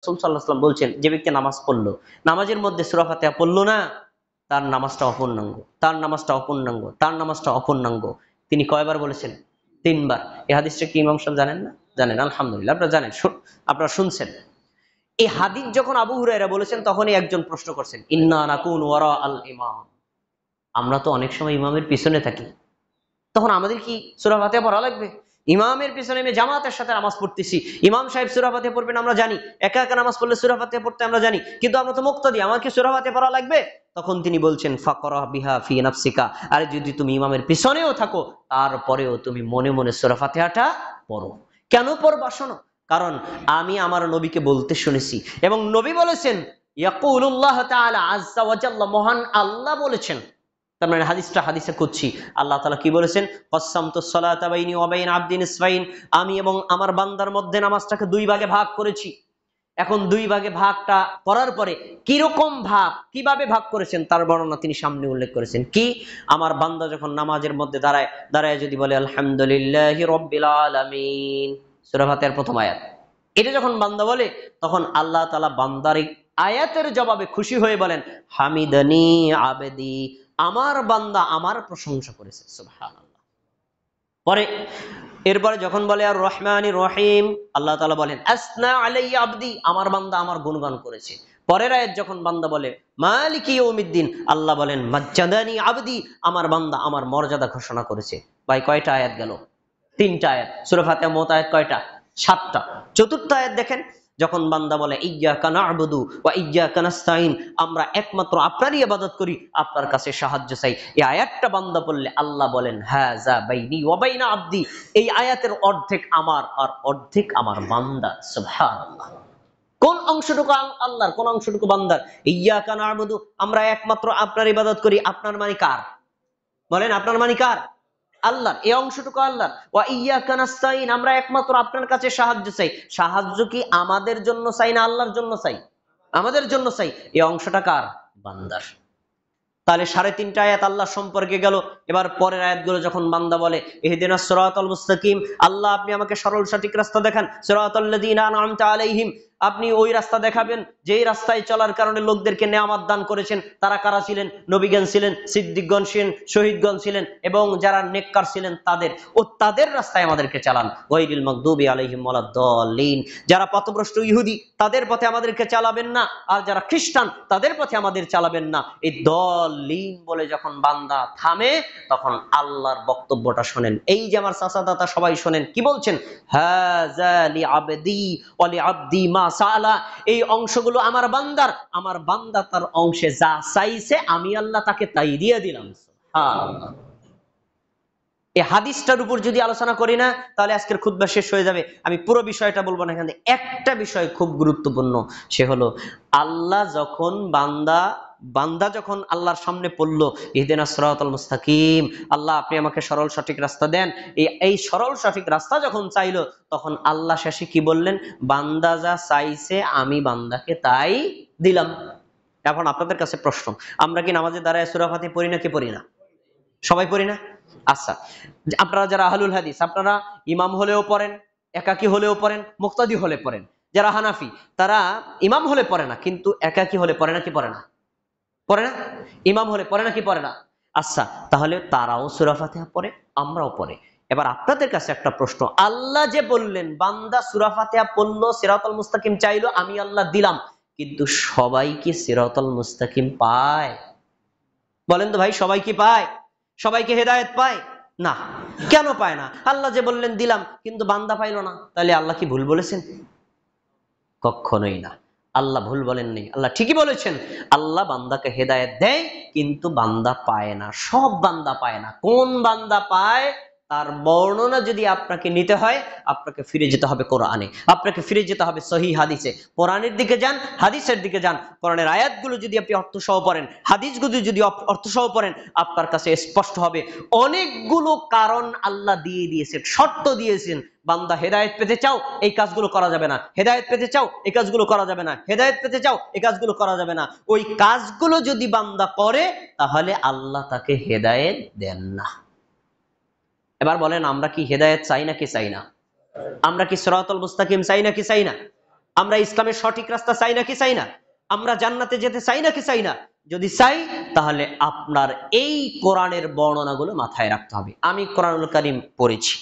রাসূল সাল্লাল্লাহু আলাইহি ওয়াসাল্লাম বলছেন, যে ব্যক্তি নামাজ পড়লো, নামাজের মধ্যে সূরা ফাতিহা পড়লো না, তার নামাজটা অপূর্ণাঙ্গ, তার নামাজটা অপূর্ণাঙ্গ, তার নামাজটা অপূর্ণাঙ্গ। তিনি কয়বার বলেছেন? 3 বার। এই হাদিসটা কি ইমাম সাহেব জানেন না? জানেন, আলহামদুলিল্লাহ, আপনারা জানেন, আপনারা শুনছেন। এই হাদিস যখন আবু হুরায়রা বলেছেন, তখনই একজন প্রশ্ন করছেন, ইন্না নাকুন ওয়ারা আল ইমাম, আমরা তো অনেক সময় ইমামের পিছনে থাকি, তখন আমাদের কি সূরা ফাতিহা পড়া লাগবে? ইমামের পিছনে আমি জামাতের সাথে নামাজ পড়তেছি, ইমাম সাহেব সূরা ফাতিহা পড়বেন আমরা জানি, একা একা নামাজ পড়লে সূরা ফাতিহা পড়তে আমরা জানি, কিন্তু আমরা তো মুক্তাদি, আমার কি সূরা ফাতিহা পড়া লাগবে? তখন তিনি বলছেন, ফাকরা বিহা ফি নাফসিকা, আরে যদি তুমি ইমামের পিছনেও থাকো, তারপরেও তুমি মনে মনে সূরা ফাতিহাটা পড়ো। কেন পড়বা শোনো, কারণ আমি আমার নবীকে বলতে শুনেছি, এবং নবী বলেছেন, ইয়াকুলুল্লাহ তাআলা আযজা ওয়া জাল্লা, মহান আল্লাহ বলেছেন। তার মানে হাদিসটা হাদিসে কুদসি, আল্লাহ তাআলা কি বলেছেন? কসসামতুস সালাতা বাইনি ওয়া বাইনা আবদি নিসফাইন, আমি এবং আমার বান্দার মধ্যে নামাজটাকে 2 ভাগে ভাগ করেছি। এখন 2 ভাগে ভাগটা করার পরে কিরকম ভাগ, কিভাবে ভাগ করেছেন তার বর্ণনা তিনি সামনে উল্লেখ করেছেন। কি? আমার বান্দা যখন নামাজের মধ্যে দাঁড়ায়, দাঁড়ায় যদি বলে আলহামদুলিল্লাহি রাব্বিল আলামিন, সূরা ফাতিহার প্রথম আয়াত, এটা যখন বান্দা বলে, তখন আল্লাহ তাআলা বান্দার এই আয়াতের জবাবে খুশি হয়ে বলেন, হামিদানি আবেদি, আমার বান্দা আমার প্রশংসা করেছে, সুবহানাল্লাহ। পরে এরপরে যখন বলে আর রহমানির রহিম, আল্লাহ তাআলা বলেন আসনা আলাইয়া আবদি, আমার বান্দা আমার গুণগান করেছে। পরের আয়াত যখন বান্দা বলে মালিকি ইয়াউমিদ্দিন, আল্লাহ বলেন মাজ্জাদানি আবদি, আমার বান্দা আমার মর্যাদা ঘোষণা করেছে। ভাই কয়টা আয়াত গেল? 3টা আয়াত। সূরা ফাতিহা মোট আয়াত কয়টা? 7টা। চতুর্থ আয়াত দেখেন, যখন বান্দা বলে ইয়্যাকা না'বুদু ওয়া ইয়্যাকা নাস্তাইন, আমরা একমাত্র আপনারই ইবাদত করি, আপনার কাছে সাহায্য চাই। এই আয়াতটা বান্দা বললে আল্লাহ বলেন হাযা বাইনি ওয়া বাইনা আবদি, এই আয়াতের অর্ধেক আমার আর অর্ধেক আমার বান্দার, সুবহানাল্লাহ। কোন অংশটুকু আল্লাহর, কোন অংশটুকু বান্দার? ইয়্যাকা না'বুদু, আমরা একমাত্র আপনার ইবাদত করি, আপনার মানে কার? বলেন, আপনার মানে কার? আল্লাহর। এই অংশটুকু আল্লাহর। ওয়া ইয়্যাকা নাস্তাইন, আমরা একমাত্র আপনার কাছে সাহায্য চাই। সাহায্য কি আমাদের জন্য চাই না আল্লাহর জন্য চাই? আমাদের জন্য চাই। এই অংশটা কার? বান্দার। তাহলে 3.5টা আয়াত আল্লাহ সম্পর্কে গেল। এবার পরের আয়াতগুলো যখন বান্দা বলে ইহদিনাস সিরাতাল মুস্তাকিম, আল্লাহ আপনি আমাকে সরল সঠিক রাস্তা দেখান, সিরাতাল লাযিনা আন'আমতা আলাইহিম, আপনি ওই রাস্তা দেখাবেন যেই রাস্তায় চলার কারণে লোকদেরকে নেয়ামত দান করেছেন। তারা কারা ছিলেন? নবীগণ ছিলেন, সিদ্দিকগণ ছিলেন, শহীদগণ ছিলেন, এবং যারা নেককার ছিলেন তাদের, ও তাদের রাস্তায় আমাদেরকে চালান। গায়রিল মাগদুবি আলাইহিম ওয়ালাদ-দাল্লিন, যারা পথভ্রষ্ট ইহুদি তাদের পথে আমাদেরকে চালাবেন না, আর যারা খ্রিস্টান তাদের পথে আমাদের চালাবেন না। এই দলিন বলে যখন বান্দা থামে, তখন আল্লাহর বক্তব্যটা শোনেন। এই যে আমার চাচা দাদা সবাই শোনেন, কি বলছেন? হাযা লি আবদি ওয়া লি আবদি মা সাআলা, এই অংশগুলো আমার বান্দার, আমার বান্দা তার অংশে যা চাইছে আমি আল্লাহ তাকে তাই দিয়ে দিলাম। সুবহানাল্লাহ। এই হাদিসটার উপর যদি আলোচনা করি না, তাহলে আজকের খুতবা শেষ হয়ে যাবে। আমি পুরো বিষয়টা বলবো না, এখানে একটা বিষয় খুব গুরুত্বপূর্ণ, সে হলো আল্লাহ যখন বান্দা যখন আল্লাহর সামনে পড়লো ইহদিনাস সিরাতাল মুস্তাকিম, আল্লাহ আপনি আমাকে সরল সঠিক রাস্তা দেন, এই সরল সঠিক রাস্তা যখন চাইলো, তখন আল্লাহ শেষে কি বললেন? বান্দা যা চাইছে আমি বান্দাকে তাই দিলাম। এখন আপনাদের কাছে প্রশ্ন, আমরা কি নামাজে দাঁড়ায় সূরা ফাতিহা পড়ি নাকি পড়ি না? সবাই পড়ি না? আচ্ছা, আপনারা যারা আহলুল হাদিস, আপনারা ইমাম হলেও পড়েন, একাকী হলেও পড়েন, মুক্তাদি হলে পড়েন। যারা হানাফি, তারা ইমাম হলে পড়ে না, কিন্তু একাকী হলে পড়ে না কি পড়ে না? পড়ে না? ইমাম হলে পড়ে না কি পড়ে না? আচ্ছা, তাহলে তারাও সূরা ফাতিহা পড়ে, আমরাও পড়ে। এবার আপনাদের কাছে একটা প্রশ্ন, আল্লাহ যে বললেন বান্দা সূরা ফাতিহা পড়লো, সিরাতাল মুস্তাকিম চাইলো, আমি আল্লাহ দিলাম, কিন্তু সবাই কি সিরাতাল মুস্তাকিম পায়? বলেন তো ভাই, সবাই কি পায়? সবাইকে হেদায়েত পায় না? কেন পায় না? আল্লাহ যে বললেন দিলাম, কিন্তু বান্দা পাইলো না, তাহলে আল্লাহ কি ভুল বলেছেন? কখনোই না, আল্লাহ ভুল বলেননি, আল্লাহ ঠিকই বলেছেন। আল্লাহ বান্দাকে হেদায়েত দেয়, কিন্তু বান্দা পায় না, সব বান্দা পায় না। কোন বান্দা পায় তার বর্ণনা যদি আপনাকে নিতে হয়, আপনাকে ফিরে যেতে হবে কোরআনে, আপনাকে ফিরে যেতে হবে সহিহ হাদিসে। কোরআনের দিকে যান, হাদিসের দিকে যান। কোরআনের আয়াতগুলো যদি আপনি অর্থসহ পড়েন, হাদিসগুলো যদি অর্থসহ পড়েন, আপনার কাছে স্পষ্ট হবে অনেকগুলো কারণ আল্লাহ দিয়ে দিয়েছেন, শর্ত দিয়েছেন। বান্দা হেদায়েত পেতে চাও, এই কাজগুলো করা যাবে না, হেদায়েত পেতে চাও, এই কাজগুলো করা যাবে না, হেদায়েত পেতে চাও, এই কাজগুলো করা যাবে না। ওই কাজগুলো যদি বান্দা করে, তাহলে আল্লাহ তাকে হেদায়েত দেন না। এবার বলেন, আমরা কি হেদায়েত চাই নাকি চাই না? আমরা কি সিরাতাল মুস্তাকিম চাই নাকি চাই না? আমরা ইসলামের সঠিক রাস্তা চাই নাকি চাই না? আমরা জান্নাতে যেতে চাই নাকি চাই না? যদি চাই তাহলে আপনার এই কোরআনের বর্ণনাগুলো মাথায় রাখতে হবে। আমি কোরআনুল কারীম পড়েছি,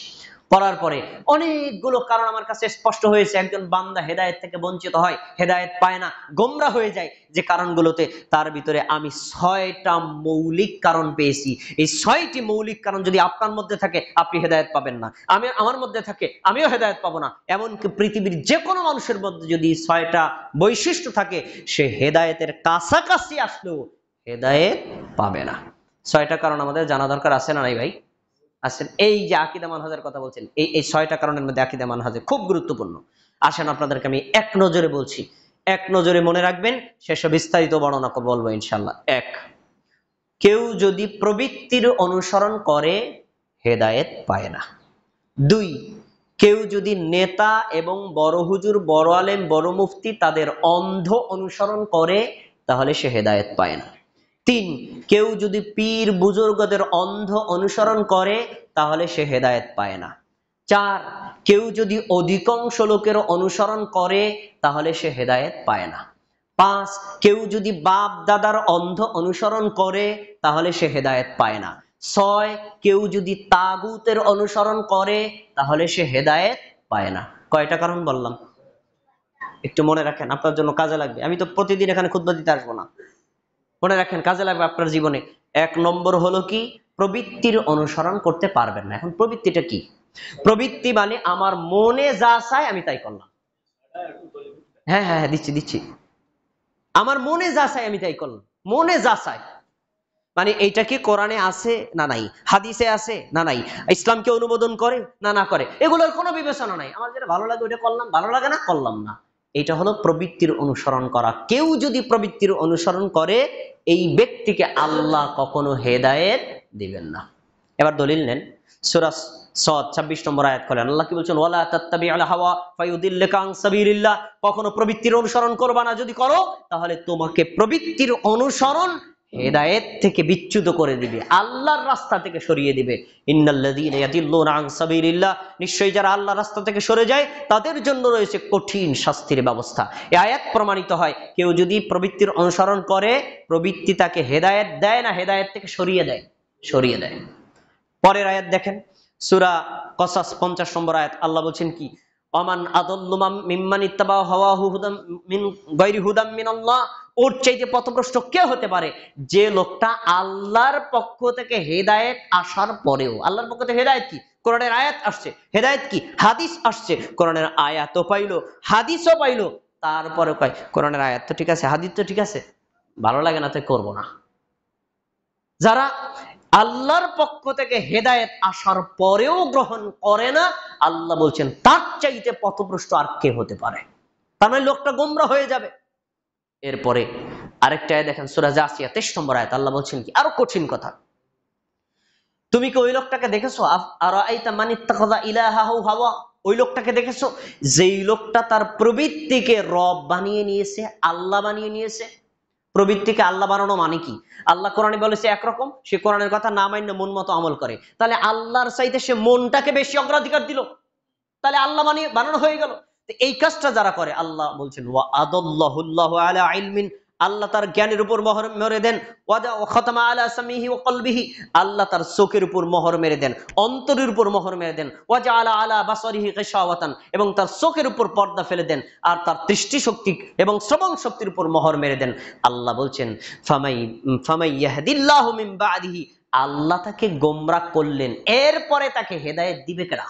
পড়ার পরে অনেকগুলো কারণ আমার কাছে স্পষ্ট হয়েছে। একজন বান্দা হেদায়েত থেকে বঞ্চিত হয়, হেদায়েত পায় না, গোমরা হয়ে যায় যে কারণগুলোতে, তার ভিতরে আমি 6টা মৌলিক কারণ পেয়েছি। এই 6টি মৌলিক কারণ যদি আপনার মধ্যে থাকে আপনি হেদায়েত পাবেন না, আমার মধ্যে থাকে আমিও হেদায়েত পাবো না। এমনকি পৃথিবীর যে কোনো মানুষের মধ্যে যদি 6টা বৈশিষ্ট্য থাকে, সে হেদায়েতের কাছাকাছি আসলেও হেদায়েত পাবে না। 6টা কারণ আমাদের জানা দরকার, আছে না নাই ভাই? আছেন। এই যে আকীদা মানহাজের কথা বলছেন, এই 6টা কারণের মধ্যে আকীদা মানহাজে খুব গুরুত্বপূর্ণ। আসেন আপনাদেরকে আমি এক নজরে বলছি, এক নজরে মনে রাখবেন, শেষে বিস্তারিত বর্ণনা বলবো ইনশাআল্লাহ। 1, কেউ যদি প্রবৃত্তির অনুসরণ করে হেদায়েত পায় না। 2, কেউ যদি নেতা এবং বড় হুজুর, বড় আলেম, বড় মুফতি তাদের অন্ধ অনুসরণ করে তাহলে সে হেদায়েত পায় না। 3, কেউ যদি পীর বুজুর্গদের অন্ধ অনুসরণ করে তাহলে সে হেদায়েত পায় না। 4, কেউ যদি অধিকাংশ লোকের অনুসরণ করে তাহলে সে হেদায়েত পায় না। 5, কেউ যদি বাপ দাদার অন্ধ অনুসরণ করে তাহলে সে হেদায়েত পায় না। 6, কেউ যদি তাগুতের অনুসরণ করে তাহলে সে হেদায়েত পায় না। কয়টা কারণ বললাম? একটু মনে রাখেন, আপনার জন্য কাজে লাগবে। আমি তো প্রতিদিন এখানে খুতবা দিতে আসবো না, মনে রাখেন, কাজে লাগবে আপনার জীবনে। 1 নম্বর হলো কি, প্রবৃত্তির অনুসরণ করতে পারবেন না। এখন প্রবৃত্তিটা কি? প্রবৃত্তি মানে আমার মনে যা চায় আমি তাই করলাম। হ্যাঁ হ্যাঁ হ্যাঁ, দিচ্ছি দিচ্ছি। আমার মনে যা চায় আমি তাই করলাম, মনে যা চায়। মানে এইটা কি কোরআনে আছে না নাই, হাদিসে আছে না নাই, ইসলামকে অনুমোদন করে না না করে, এগুলোর কোনো বিবেচনা নাই। আমার যেটা ভালো লাগে ওইটা করলাম, ভালো লাগে না করলাম না। এটা হলো প্রবৃত্তির অনুসরণ করা। কেউ যদি প্রবৃত্তির অনুসরণ করে এই ব্যক্তিকে আল্লাহ কখনো হেদায়েত দিবেন না। এবার দলিল নেন, সূরা সদ 26 নম্বর আয়াত খোলেন। আল্লাহ কি বলছেন? ওয়ালা তাত্তাবিউল হাওয়া ফায়ুদিল্লাকা আন সাবিলিল্লাহ। কখনো প্রবৃত্তির অনুসরণ করবা না, যদি করো তাহলে তোমাকে প্রবৃত্তির অনুসরণ হেদায়েত থেকে বিচ্যুত করে দিবে, আল্লাহর রাস্তা থেকে সরিয়ে দিবে। ইন্নাল্লাযীনা ইয়াদিল্লুনা আন সাবিলিল্লাহ, নিশ্চয়ই যারা আল্লাহর রাস্তা থেকে সরে যায় তাদের জন্য রয়েছে কঠিন শাস্তির ব্যবস্থা। এই আয়াত প্রমাণিত হয়, কেউ যদি প্রবৃত্তির অনুসরণ করে প্রবৃত্তি তাকে হেদায়েত দেয় না, হেদায়েত থেকে সরিয়ে দেয়, সরিয়ে দেয়। পরের আয়াত দেখেন, সূরা কসাস 50 নম্বর আয়াত। আল্লাহ বলছেন কি? ওমান আদাল্লু মিম্মান ইত্তাবা হাওয়াহু হুদাম মিন গায়রি হুদাম মিনাল্লাহ। ওর চাইতে পথভ্রষ্ট কে হতে পারে? যে লোকটা আল্লাহর পক্ষ থেকে হেদায়েত আসার পরেও, আল্লাহর পক্ষ থেকে হেদায়েত কি? কোরআনের আয়াত আসছে, হেদায়েত কি? হাদিস আসছে, কোরআনের আয়াতও পাইলো, হাদিসও পাইলো, তারপরে কয় কোরআনের আয়াত তো ঠিক আছে, হাদিস তো ঠিক আছে, ভালো লাগে না তাই করবো না। যারা আল্লাহর পক্ষ থেকে হেদায়েত আসার পরেও গ্রহণ করে না, আল্লাহ বলছেন তার চাইতে পথভ্রষ্ট আর কে হতে পারে? তার মানে লোকটা গোমরা হয়ে যাবে। এরপরে আরেকটা আয়াত দেখেন, সূরা জাসিয়া 23 নম্বর আয়াত। আল্লাহ বলছেন কি? আরো কঠিন কথা, তুমি কি ওই লোকটাকে দেখেছো? আরাআইতা মান ইত্তাখাযা ইলাহাহু হাওয়া। ওই লোকটাকে দেখেছো যেই লোকটা তার প্রবৃত্তিকে রব বানিয়ে নিয়েছে, আল্লাহ বানিয়ে নিয়েছে। প্রবৃত্তিকে আল্লাহ বানানো মানে কি? আল্লাহ কোরআনে বলেছে একরকম, সে কোরআনের কথা না মাইন্না মন মতো আমল করে, তাহলে আল্লাহর চাইতে সে মনটাকে বেশি অগ্রাধিকার দিল, তাহলে আল্লাহ বানানো হয়ে গেল। এই কাজটা যারা করে, আল্লাহ বলছেন ওয়া আদাল্লাহুল্লাহু আলা ইলমিন, আল্লাহ তার জ্ঞানের উপর মোহর মেরে দেন। ওয়া খাতামা আলা সামিহি ওয়া কলবিহি, আল্লাহ তার চোখের উপর মোহর মেরে দেন, অন্তরের উপর মোহর মেরে দেন। ওয়া জাআলা আলা বাসারিহি গিশাওয়াতান, এবং তার চোখের উপর পর্দা ফেলে দেন, আর তার দৃষ্টি শক্তি এবং শ্রবণ শক্তির উপর মোহর মেরে দেন। আল্লাহ বলছেন ফামাই ইয়াহদিল্লাহু মিন বাদিহি, আল্লাহ তাকে গোমরাহ করলেন, এরপরে তাকে হেদায়েত দিবে কেডা?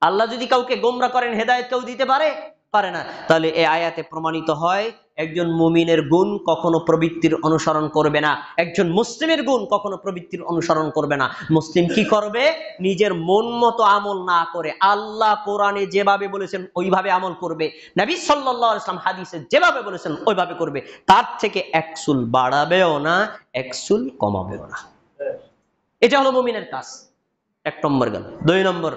আল্লাহ যদি কাউকে গোমরা করেন, হেদায়েত কেউ দিতে পারে? পারে না। তাহলে এই আয়াতে প্রমাণিত হয় একজন মুমিনের গুণ কখনো প্রবৃত্তির অনুসরণ করবে না, একজন মুসলিমের গুণ কখনো প্রবৃত্তির অনুসরণ করবে না। মুসলিম কি করবে? নিজের মন মতো আমল না করে আল্লাহ কোরআনে যেভাবে বলেছেন ওইভাবে আমল করবে, নবী সাল্লাল্লাহু আলাইহি ওয়াসাল্লাম হাদিসে যেভাবে বলেছেন ওইভাবে করবে, তার থেকে এক চুল বাড়াবেও না, এক চুল কমাবেও না। এটা হলো মুমিনের কাজ। 1 নম্বর গেল। 2 নম্বর,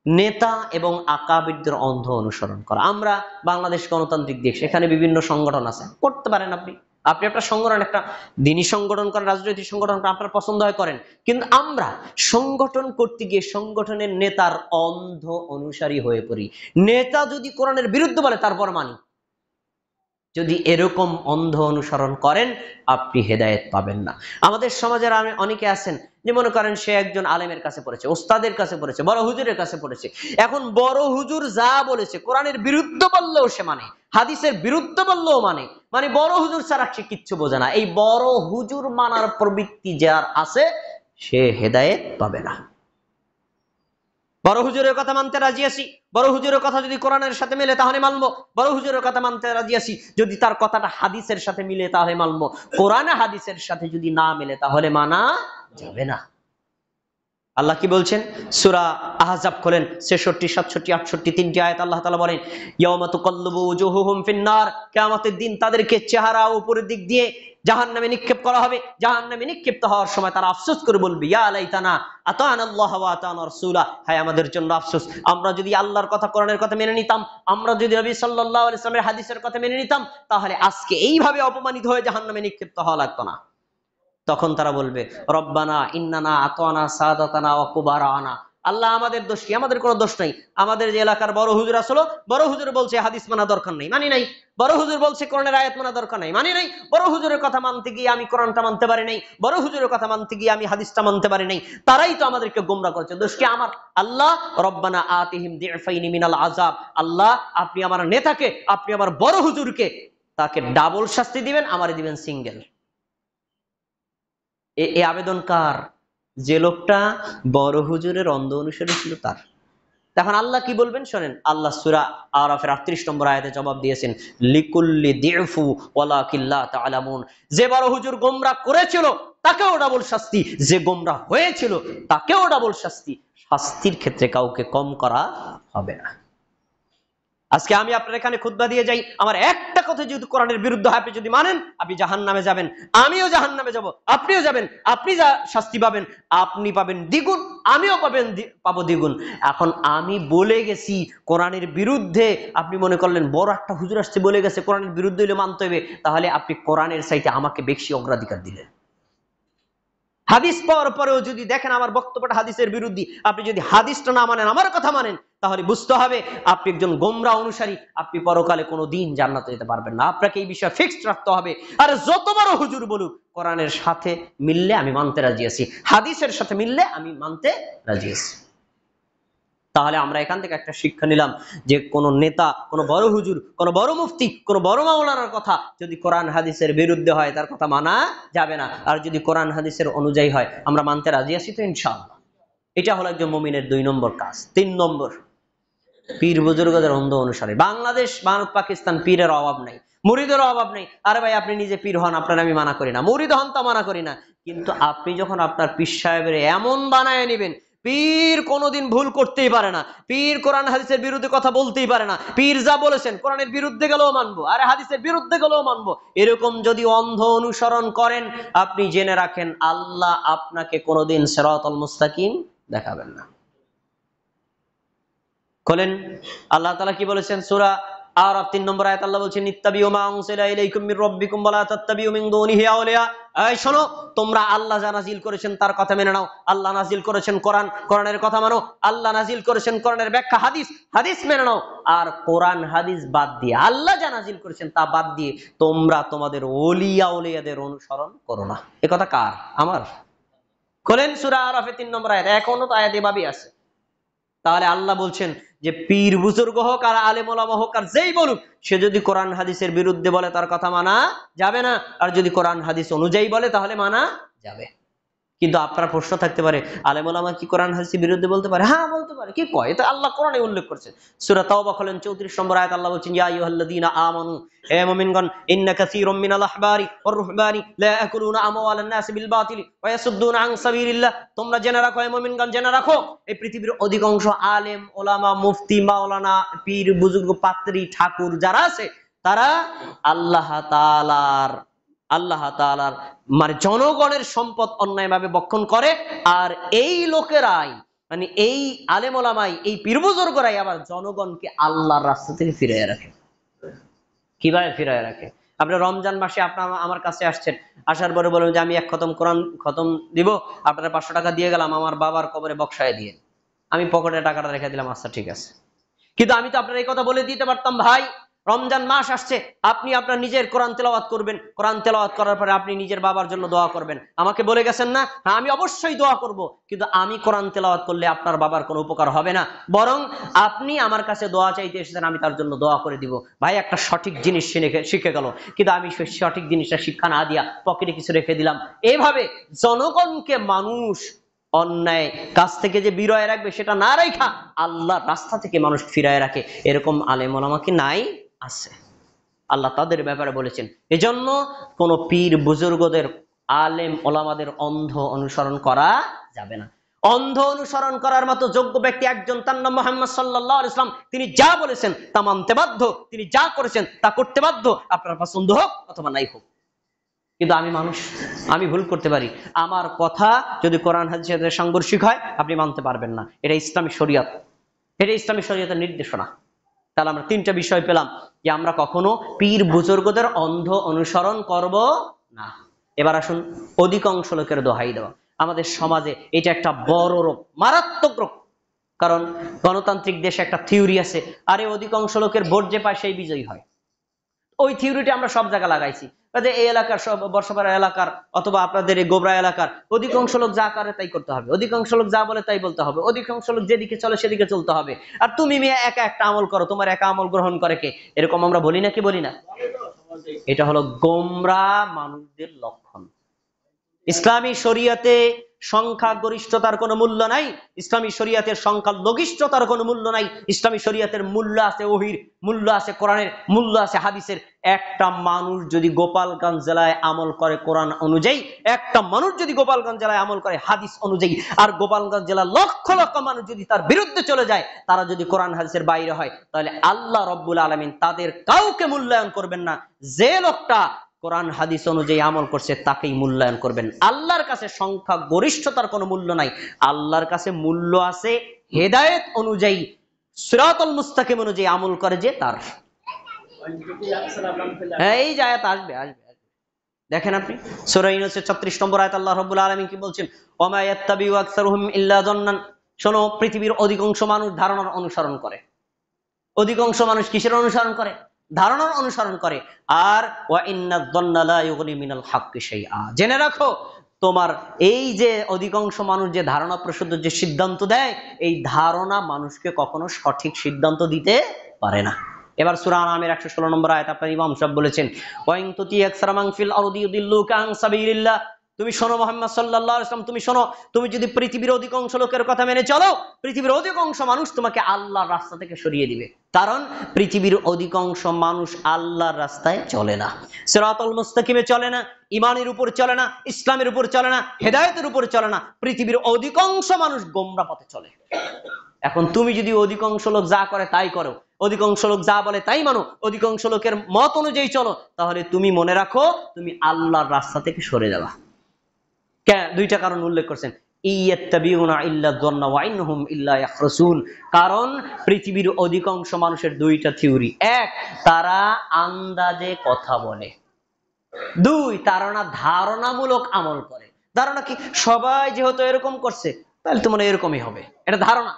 নেতা এবং আকাবিরদের অন্ধ অনুসরণ করা। আমরা বাংলাদেশ গণতান্ত্রিক দেশ, এখানে বিভিন্ন সংগঠন আছে, করতে পারেন আপনি, আপনি আপনার সংগঠন, একটা দিনী সংগঠন করেন, রাজনৈতিক সংগঠন আপনার পছন্দ হয় করেন, কিন্তু আমরা সংগঠন করতে গিয়ে সংগঠনের নেতার অন্ধ অনুসারী হয়ে পড়ি। নেতা যদি কোরআনের বিরুদ্ধে বলে তারপর মানি। যদি এরকম অন্ধ অনুসরণ করেন আপনি হেদায়েত পাবেন না। আমাদের সমাজের অনেকে আছেন যে মনে করেন সে একজন আলেমের কাছে পড়েছে, ওস্তাদের কাছে পড়েছে, বড় হুজুরের কাছে পড়েছে। এখন বড় হুজুর যা বলেছে কোরআনের বিরুদ্ধে বললেও সে মানে, হাদিসের বিরুদ্ধে বললেও মানে, মানে বড় হুজুর ছাড়া সে কিচ্ছু বোঝে না। এই বড় হুজুর মানার প্রবৃত্তি যার আছে সে হেদায়েত পাবে না। বড় হুজুরের কথা মানতে রাজি আছি, বড় হুজুরের কথা যদি কোরআনের সাথে মিলে তাহলে মানবো। বড় হুজুরের কথা মানতে রাজি আছি, যদি তার কথাটা হাদিসের সাথে মিলে তাহলে মানবো। কোরআন হাদিসের সাথে যদি না মিলে তাহলে মানা যাবে না। আল্লাহ কি বলছেন? সূরা আহজাব খোলেন, 66, 67, 68 তিনটি আয়াত। আল্লাহ তাআলা বলেন, ইয়াউমা তুকাল্লিবু ওয়াজুহুহুম ফিন-নার, কিয়ামতের দিন তাদেরকে চেহারা উপরের দিক দিয়ে জাহান্নামে নিক্ষেপ করা হবে। জাহান্নামে নিক্ষিপ্ত হওয়ার সময় তারা আফসোস করে বলবে, ইয়া লাইতানা আতানাল্লাহ ওয়া আতানা রাসূলা, হায় আমাদের জন্য আফসোস, আমরা যদি আল্লাহর কথা কোরআনের কথা মেনে নিতাম, আমরা যদি নবী সাল্লাল্লাহু আলাইহি ওয়াসাল্লামের হাদিসের কথা মেনে নিতাম, তাহলে আজকে এইভাবে অপমানিত হয়ে জাহান্নামে নিক্ষিপ্ত হওয়া লাগতো না। তখন তারা বলবে, রব্বানা ইন্নানা আতানা সাদাতানা ওয়া কুবারানা, আল্লাহ আমাদের দোষ কি? আমাদের কোনো দোষ নাই। আমাদের যে এলাকার বড় হুজুর আসলো, বড় হুজুর বলছে হাদিস মানা দরকার নাই, মানি নাই। বড় হুজুর বলছে কোরআনের আয়াত মানা দরকার নাই, মানি নাই। বড় হুজুরের কথা মানতে গিয়ে আমি কোরআনটা মানতে পারি নাই, বড় হুজুরের কথা মানতে গিয়ে আমি হাদিসটা মানতে পারি নাই। তারাই তো আমাদেরকে গোমরা করেছে, দোষ কি আমার? আল্লাহ রব্বানা আতিহিম দিফাইনি মিনাল আযাব, আল্লাহ আপনি আমার নেতাকে, আপনি আমার বড় হুজুরকে তাকে ডাবল শাস্তি দিবেন, আমারে দিবেন সিঙ্গেল। এই আবেদন কার? যে লোকটা বড় হুজুরের অন্ধ অনুসারী ছিল তার। তখন আল্লাহ কি বলবেন শোনেন, আল্লাহ সূরা আরাফের 38 নম্বর আয়াতে জবাব দিয়েছেন, লিকুল্লি দিফু ওয়ালাকিন লা তা'লামুন, যে বড় হুজুর গোমরাহ করেছিল তাকেও ডাবল শাস্তি, যে গোমরাহ হয়েছিল তাকেও ডাবল শাস্তি। শাস্তির ক্ষেত্রে কাউকে কম করা হবে না। আজকে আমি আপনার এখানে খুতবা দিয়ে যাই, আমার একটা কথা যদি কোরআনের বিরুদ্ধে হয় আপনি যদি মানেন, আপনি জাহান্নামে যাবেন, আমিও জাহান্নামে যাব, আপনিও যাবেন। আপনি যা শাস্তি পাবেন আপনি পাবেন দ্বিগুণ, আমিও পাবো দ্বিগুণ। এখন আমি বলে গেছি কোরআনের বিরুদ্ধে, আপনি মনে করলেন বড় একটা হুজুর আসছে বলে গেছে কোরআনের বিরুদ্ধে হলে মানতে হবে, তাহলে আপনি কোরআনের চাইতে আমাকে বেশি অগ্রাধিকার দিলেন। হাদিস পাওয়ার পরেও যদি দেখেন আমার বক্তব্যটা হাদিসের বিরুদ্ধে, আপনি যদি হাদিসটা না মানেন, আমার কথা মানেন, তাহলে বুঝতে হবে আপনি একজন গোমরা অনুসারী, আপনি পরকালে কোনো দিন জান্নাতে যেতে পারবেন না। আপনাকে এই বিষয়ে ফিক্সড রাখতে হবে। আর যত বড় হুজুর বলুক, কোরআনের সাথে মিললে আমি মানতে রাজি আছি, হাদিসের সাথে মিললে আমি মানতে রাজি আছি। তাহলে আমরা এখান থেকে একটা শিক্ষা নিলাম যে কোন নেতা, কোন বড় হুজুর, কোন বড় মুফতি, কোন বড় মাওলানার কথা যদি কোরআন হাদিসের বিরুদ্ধে হয় তার কথা মানা যাবে না। আর যদি কোরআন হাদিসের অনুযায়ী হয় আমরা মানতে রাজি আছি তো ইনশাআল্লাহ। এটা হলো একজন মুমিনের 2 নম্বর কাজ। 3 নম্বর, পীর বুজুর্গদের অন্ধ অনুসারে। বাংলাদেশ, ভারত, পাকিস্তান পীরের অভাব নাই, মুরিদের অভাব নেই। আরে ভাই আপনি নিজে পীর হন, আপনার আমি মানা করি না, মুরিদ হন তা মানা করি না, কিন্তু আপনি যখন আপনার পীর সাহেবের এমন বানায় নেবেন, পীর কোনোদিন ভুল করতেই পারে না, পীর কোরআন হাদিসের বিরুদ্ধে কথা বলতেই পারে না, পীর যা বলেছেন কোরআনের বিরুদ্ধে গেলেও মানবো, আরে হাদিসের বিরুদ্ধে গেলেও মানবো, এরকম যদি অন্ধ অনুসরণ করেন আপনি জেনে রাখেন আল্লাহ আপনাকে কোনোদিন সিরাতাল মুস্তাকিম দেখাবেন না। খোলেন, আল্লাহ তাআলা কি বলেছেন? সূরা আরাফ 3 নম্বর আয়াত আল্লাহ বলছেন, ইত্তাবিউ মা উনজিলা ইলাইকুম মির রাব্বিকুম ওয়া লা তাত্তাবিউ মিন দুনিহি আউলিয়া। এই শোনো, তোমরা আল্লাহ যা নাজিল করেছেন তার কথা মেনে নাও। আল্লাহ নাজিল করেছেন কোরআন, কোরআনের কথা মানো। আল্লাহ নাজিল করেছেন কোরআনের ব্যাখ্যা হাদিস, হাদিস মেনে নাও। আর কোরআন হাদিস বাদ দিয়ে, আল্লাহ যা নাজিল করেছেন তা বাদ দিয়ে তোমরা তোমাদের ওলিয়া আউলিয়াদের অনুসরণ করো না। এ কথা কার? আমার। খোলেন সূরা আরাফের 3 নম্বর আয়াত, এখনো তো আয়াত এভাবেই আছে। তাহলে আল্লাহ বলছেন যে পীর বুজুর্গ হোক আর আলেম ওলামা হোক আর যেই বলুক, সে যদি কোরআন হাদিসের বিরুদ্ধে বলে তার কথা মানা যাবে না, আর যদি কোরআন হাদিস অনুযায়ী বলে তাহলে মানা যাবে। কিন্তু আপনার প্রশ্ন থাকতে পারে, আলেম ওলামা কি কোরআন হাদিসের বিরুদ্ধে বলতে পারে? হ্যাঁ বলতে পারে, কি কয়? এটা আল্লাহ কোরআনে উল্লেখ করেছেন। সূরা তাওবা খোলেন 34 নম্বর আয়াত আল্লাহ বলছেন, ইয়া আইয়ুহাল্লাযীনা আমানু, হে মুমিনগণ, ইন্না কাসীরাম মিনাল আহবারি ওয়ার রুহবানি লা ইয়াকুলুনা আমওয়ালান নাস বিল বাতিল ওয়া ইয়াসুদ্দুনা আন সাবিলিল্লাহ। তোমরা জেনে রাখো হে মুমিনগণ, জেনে রাখো এই পৃথিবীর অধিকাংশ আলেম ওলামা, মুফতি, মাওলানা, পীর বুজুর্গ, পাত্রী, ঠাকুর যারা আছে তারা আল্লাহ তাআলার মানে জনগণের সম্পদ অন্যায়ভাবে বক্ষণ করে। আর এই লোকেরাই, মানে এই আলেম ওলামাই, এই পীর বুজুর্গরাই আবার জনগণকে আল্লাহর রাস্তা থেকে ফিরিয়ে রাখে। কিভাবে ফিরিয়ে রাখে? আপনি রমজান মাসে আপনার আমার কাছে আসছেন, আসার পরে বলবেন যে আমি এক কোরআন খতম দিব, আপনারা 500 টাকা দিয়ে গেলাম, আমার বাবার কবরে বক্সায় দিয়ে, আমি পকেটে টাকাটা রেখে দিলাম, আচ্ছা ঠিক আছে। কিন্তু আমি তো আপনার এই কথা বলে দিতে পারতাম, ভাই রমজান মাস আসছে, আপনি আপনার নিজের কোরআন তেলাওয়াত করবেন, কোরআন তেলাওয়াত করার পরে আপনি নিজের বাবার জন্য দোয়া করবেন। আমাকে বলে গেছেন না, হ্যাঁ আমি অবশ্যই দোয়া করব, কিন্তু আমি কোরআন তেলাওয়াত করলে আপনার বাবার কোনো উপকার হবে না, বরং আপনি আমার কাছে দোয়া চাইতে এসেছেন, আমি তার জন্য দোয়া করে দিব। ভাই একটা সঠিক জিনিস শিখে গেল, কিন্তু আমি সেই সঠিক জিনিসটা শিক্ষা না দিয়া পকেটে কিছু রেখে দিলাম। এইভাবে জনগণকে মানুষ অন্যায় কাজ থেকে যে বিরয় রাখবে সেটা না রাখা আল্লাহর রাস্তা থেকে মানুষ ফিরায় রাখে, এরকম আলেম ওলামা কি নাই? আছে। আল্লাহ তাদের ব্যাপারে বলেছেন, এজন্য কোন পীর বুজুর্গদের, আলেম ওলামাদের অন্ধ অনুসরণ করা যাবে না। অন্ধ অনুসরণ করার মতো যোগ্য ব্যক্তি একজন, তার নাম মুহাম্মদ সাল্লাল্লাহু আলাইহি ওয়াসাল্লাম। তিনি যা বলেছেন তা মানতে বাধ্য, তিনি যা করেছেন তা করতে বাধ্য, আপনার পছন্দ হোক অথবা নাই হোক। কিন্তু আমি মানুষ, আমি ভুল করতে পারি, আমার কথা যদি কোরআন হাদিসের সাথে সাংঘর্ষিক হয় আপনি মানতে পারবেন না। এটা ইসলামী শরিয়ত, এটা ইসলামী শরিয়তের নির্দেশনা। তাহলে আমরা 3টা বিষয় পেলাম, যে আমরা কখনো পীর বুজুর্গদের অন্ধ অনুসরণ করব না। এবার আসুন অধিকাংশ লোকের দোহাই দেওয়া। আমাদের সমাজে এটা একটা বড় রোগ, মারাত্মক রোগ। কারণ গণতান্ত্রিক দেশে একটা থিওরি আছে, আরে অধিকাংশ লোকের ভোট যে পায় সেই বিজয়ী হয়। ওই থিওরিটা আমরা সব জায়গায় লাগাইছি, এই এলাকার সব বর্ষপাড়া এলাকার অথবা আপনাদের এই গোবরা এলাকার অধিকাংশ লোক যা করে তাই করতে হবে, অধিকাংশ লোক যা বলে তাই বলতে হবে, অধিকাংশ লোক যেদিকে চলে সেদিকে চলতে হবে, আর তুমি মেয়ে একা একটা আমল করো, তোমার একা আমল গ্রহণ করে কে? এরকম আমরা বলি না কি বলি না? এটা হলো গোমরা মানুষদের লক্ষণ। ইসলামী শরিয়াতে সংখ্যা গরিষ্ঠতার কোনো মূল্য নাই, ইসলামী শরিয়াতের সংখ্যা লঘিষ্ঠতার কোনো মূল্য নাই। ইসলামী শরিয়াতের মূল্য আছে ওহীর, মূল্য আছে কোরআনের, মূল্য আছে হাদিসের। একটা মানুষ যদি গোপালগঞ্জ জেলায় আমল করে কোরআন অনুযায়ী, একটা মানুষ যদি গোপালগঞ্জ জেলায় আমল করে হাদিস অনুযায়ী, আর গোপালগঞ্জ জেলার লক্ষ লক্ষ মানুষ যদি তার বিরুদ্ধে চলে যায়, তারা যদি কোরআন হাদিসের বাইরে হয়, তাহলে আল্লাহ রব্বুল আলামিন তাদের কাউকে মূল্যায়ন করবেন না। যে লোকটা কোরআন হাদিস অনুযায়ী আমল করছে তাকেই মূল্যায়ন করবেন। আল্লাহর কাছে সংখ্যা গরিষ্ঠতার কোনো মূল্য নাই, আল্লাহর কাছে মূল্য আছে হেদায়েত অনুযায়ী, সিরাতুল মুস্তাকিম অনুযায়ী আমল করে যে তার। এই যে আয়াত আসবে আসবে দেখেন আপনি সূরা ইউনূসের 36 নম্বর আয়াত আল্লাহ রাব্বুল আলামিন কি বলছেন? ওমা ইয়াত্তাবিউ আকসারুহুম ইল্লা যান্নান। শোনো, পৃথিবীর অধিকাংশ মানুষ ধারণার অনুসরণ করে। অধিকাংশ মানুষ কিসের অনুসরণ করে? ধারণার অনুসরণ করে। আর ওয়া ইন্নায যান্না লা ইউগনি মিনাল হাক্কি শাইআ। জেনে রাখো, তোমার এই যে অধিকাংশ মানুষ যে ধারণা প্রসূত যে সিদ্ধান্ত দেয়, এই ধারণা মানুষকে কখনো সঠিক সিদ্ধান্ত দিতে পারে না। এবার সূরা আনামের 116 নম্বর আয়াত আপনার ইমাম সাহেব বলেছেন, ওয়া ইন তুতি আকসারা মান ফিল আরদি ইউদিল্লুকা আন সাবিলিল্লাহ। তুমি শোনো মুহাম্মদ সাল্লাল্লাহু আলাইহি ওয়াসাল্লাম, তুমি শোনো, তুমি যদি পৃথিবীর অধিকাংশ লোকের কথা মেনে চলো, পৃথিবীর অধিকাংশ মানুষ তোমাকে আল্লাহর রাস্তা থেকে সরিয়ে দিবে। কারণ পৃথিবীর অধিকাংশ মানুষ আল্লাহর রাস্তায় চলে না, সিরাতুল মুস্তাকিমে চলে না, ঈমানের উপর চলে না, ইসলামের উপর চলে না, হেদায়েতের উপর চলে না। পৃথিবীর অধিকাংশ মানুষ গোমরা পথে চলে। এখন তুমি যদি অধিকাংশ লোক যা করে তাই করো, অধিকাংশ লোক যা বলে তাই মানো, অধিকাংশ লোকের মত অনুযায়ী চলো, তাহলে তুমি মনে রাখো তুমি আল্লাহর রাস্তা থেকে সরে যাবা। দুইটা কারণ উল্লেখ করছেন, কারণ পৃথিবীর অধিকাংশ মানুষের দুইটা থিওরি। এক, তারা আন্দাজে কথা বলে। দুই, তারা না ধারণামূলক আমল করে। ধারণা কি? সবাই যেহেতু এরকম করছে তাহলে তো মনে এরকমই হবে, এটা ধারণা।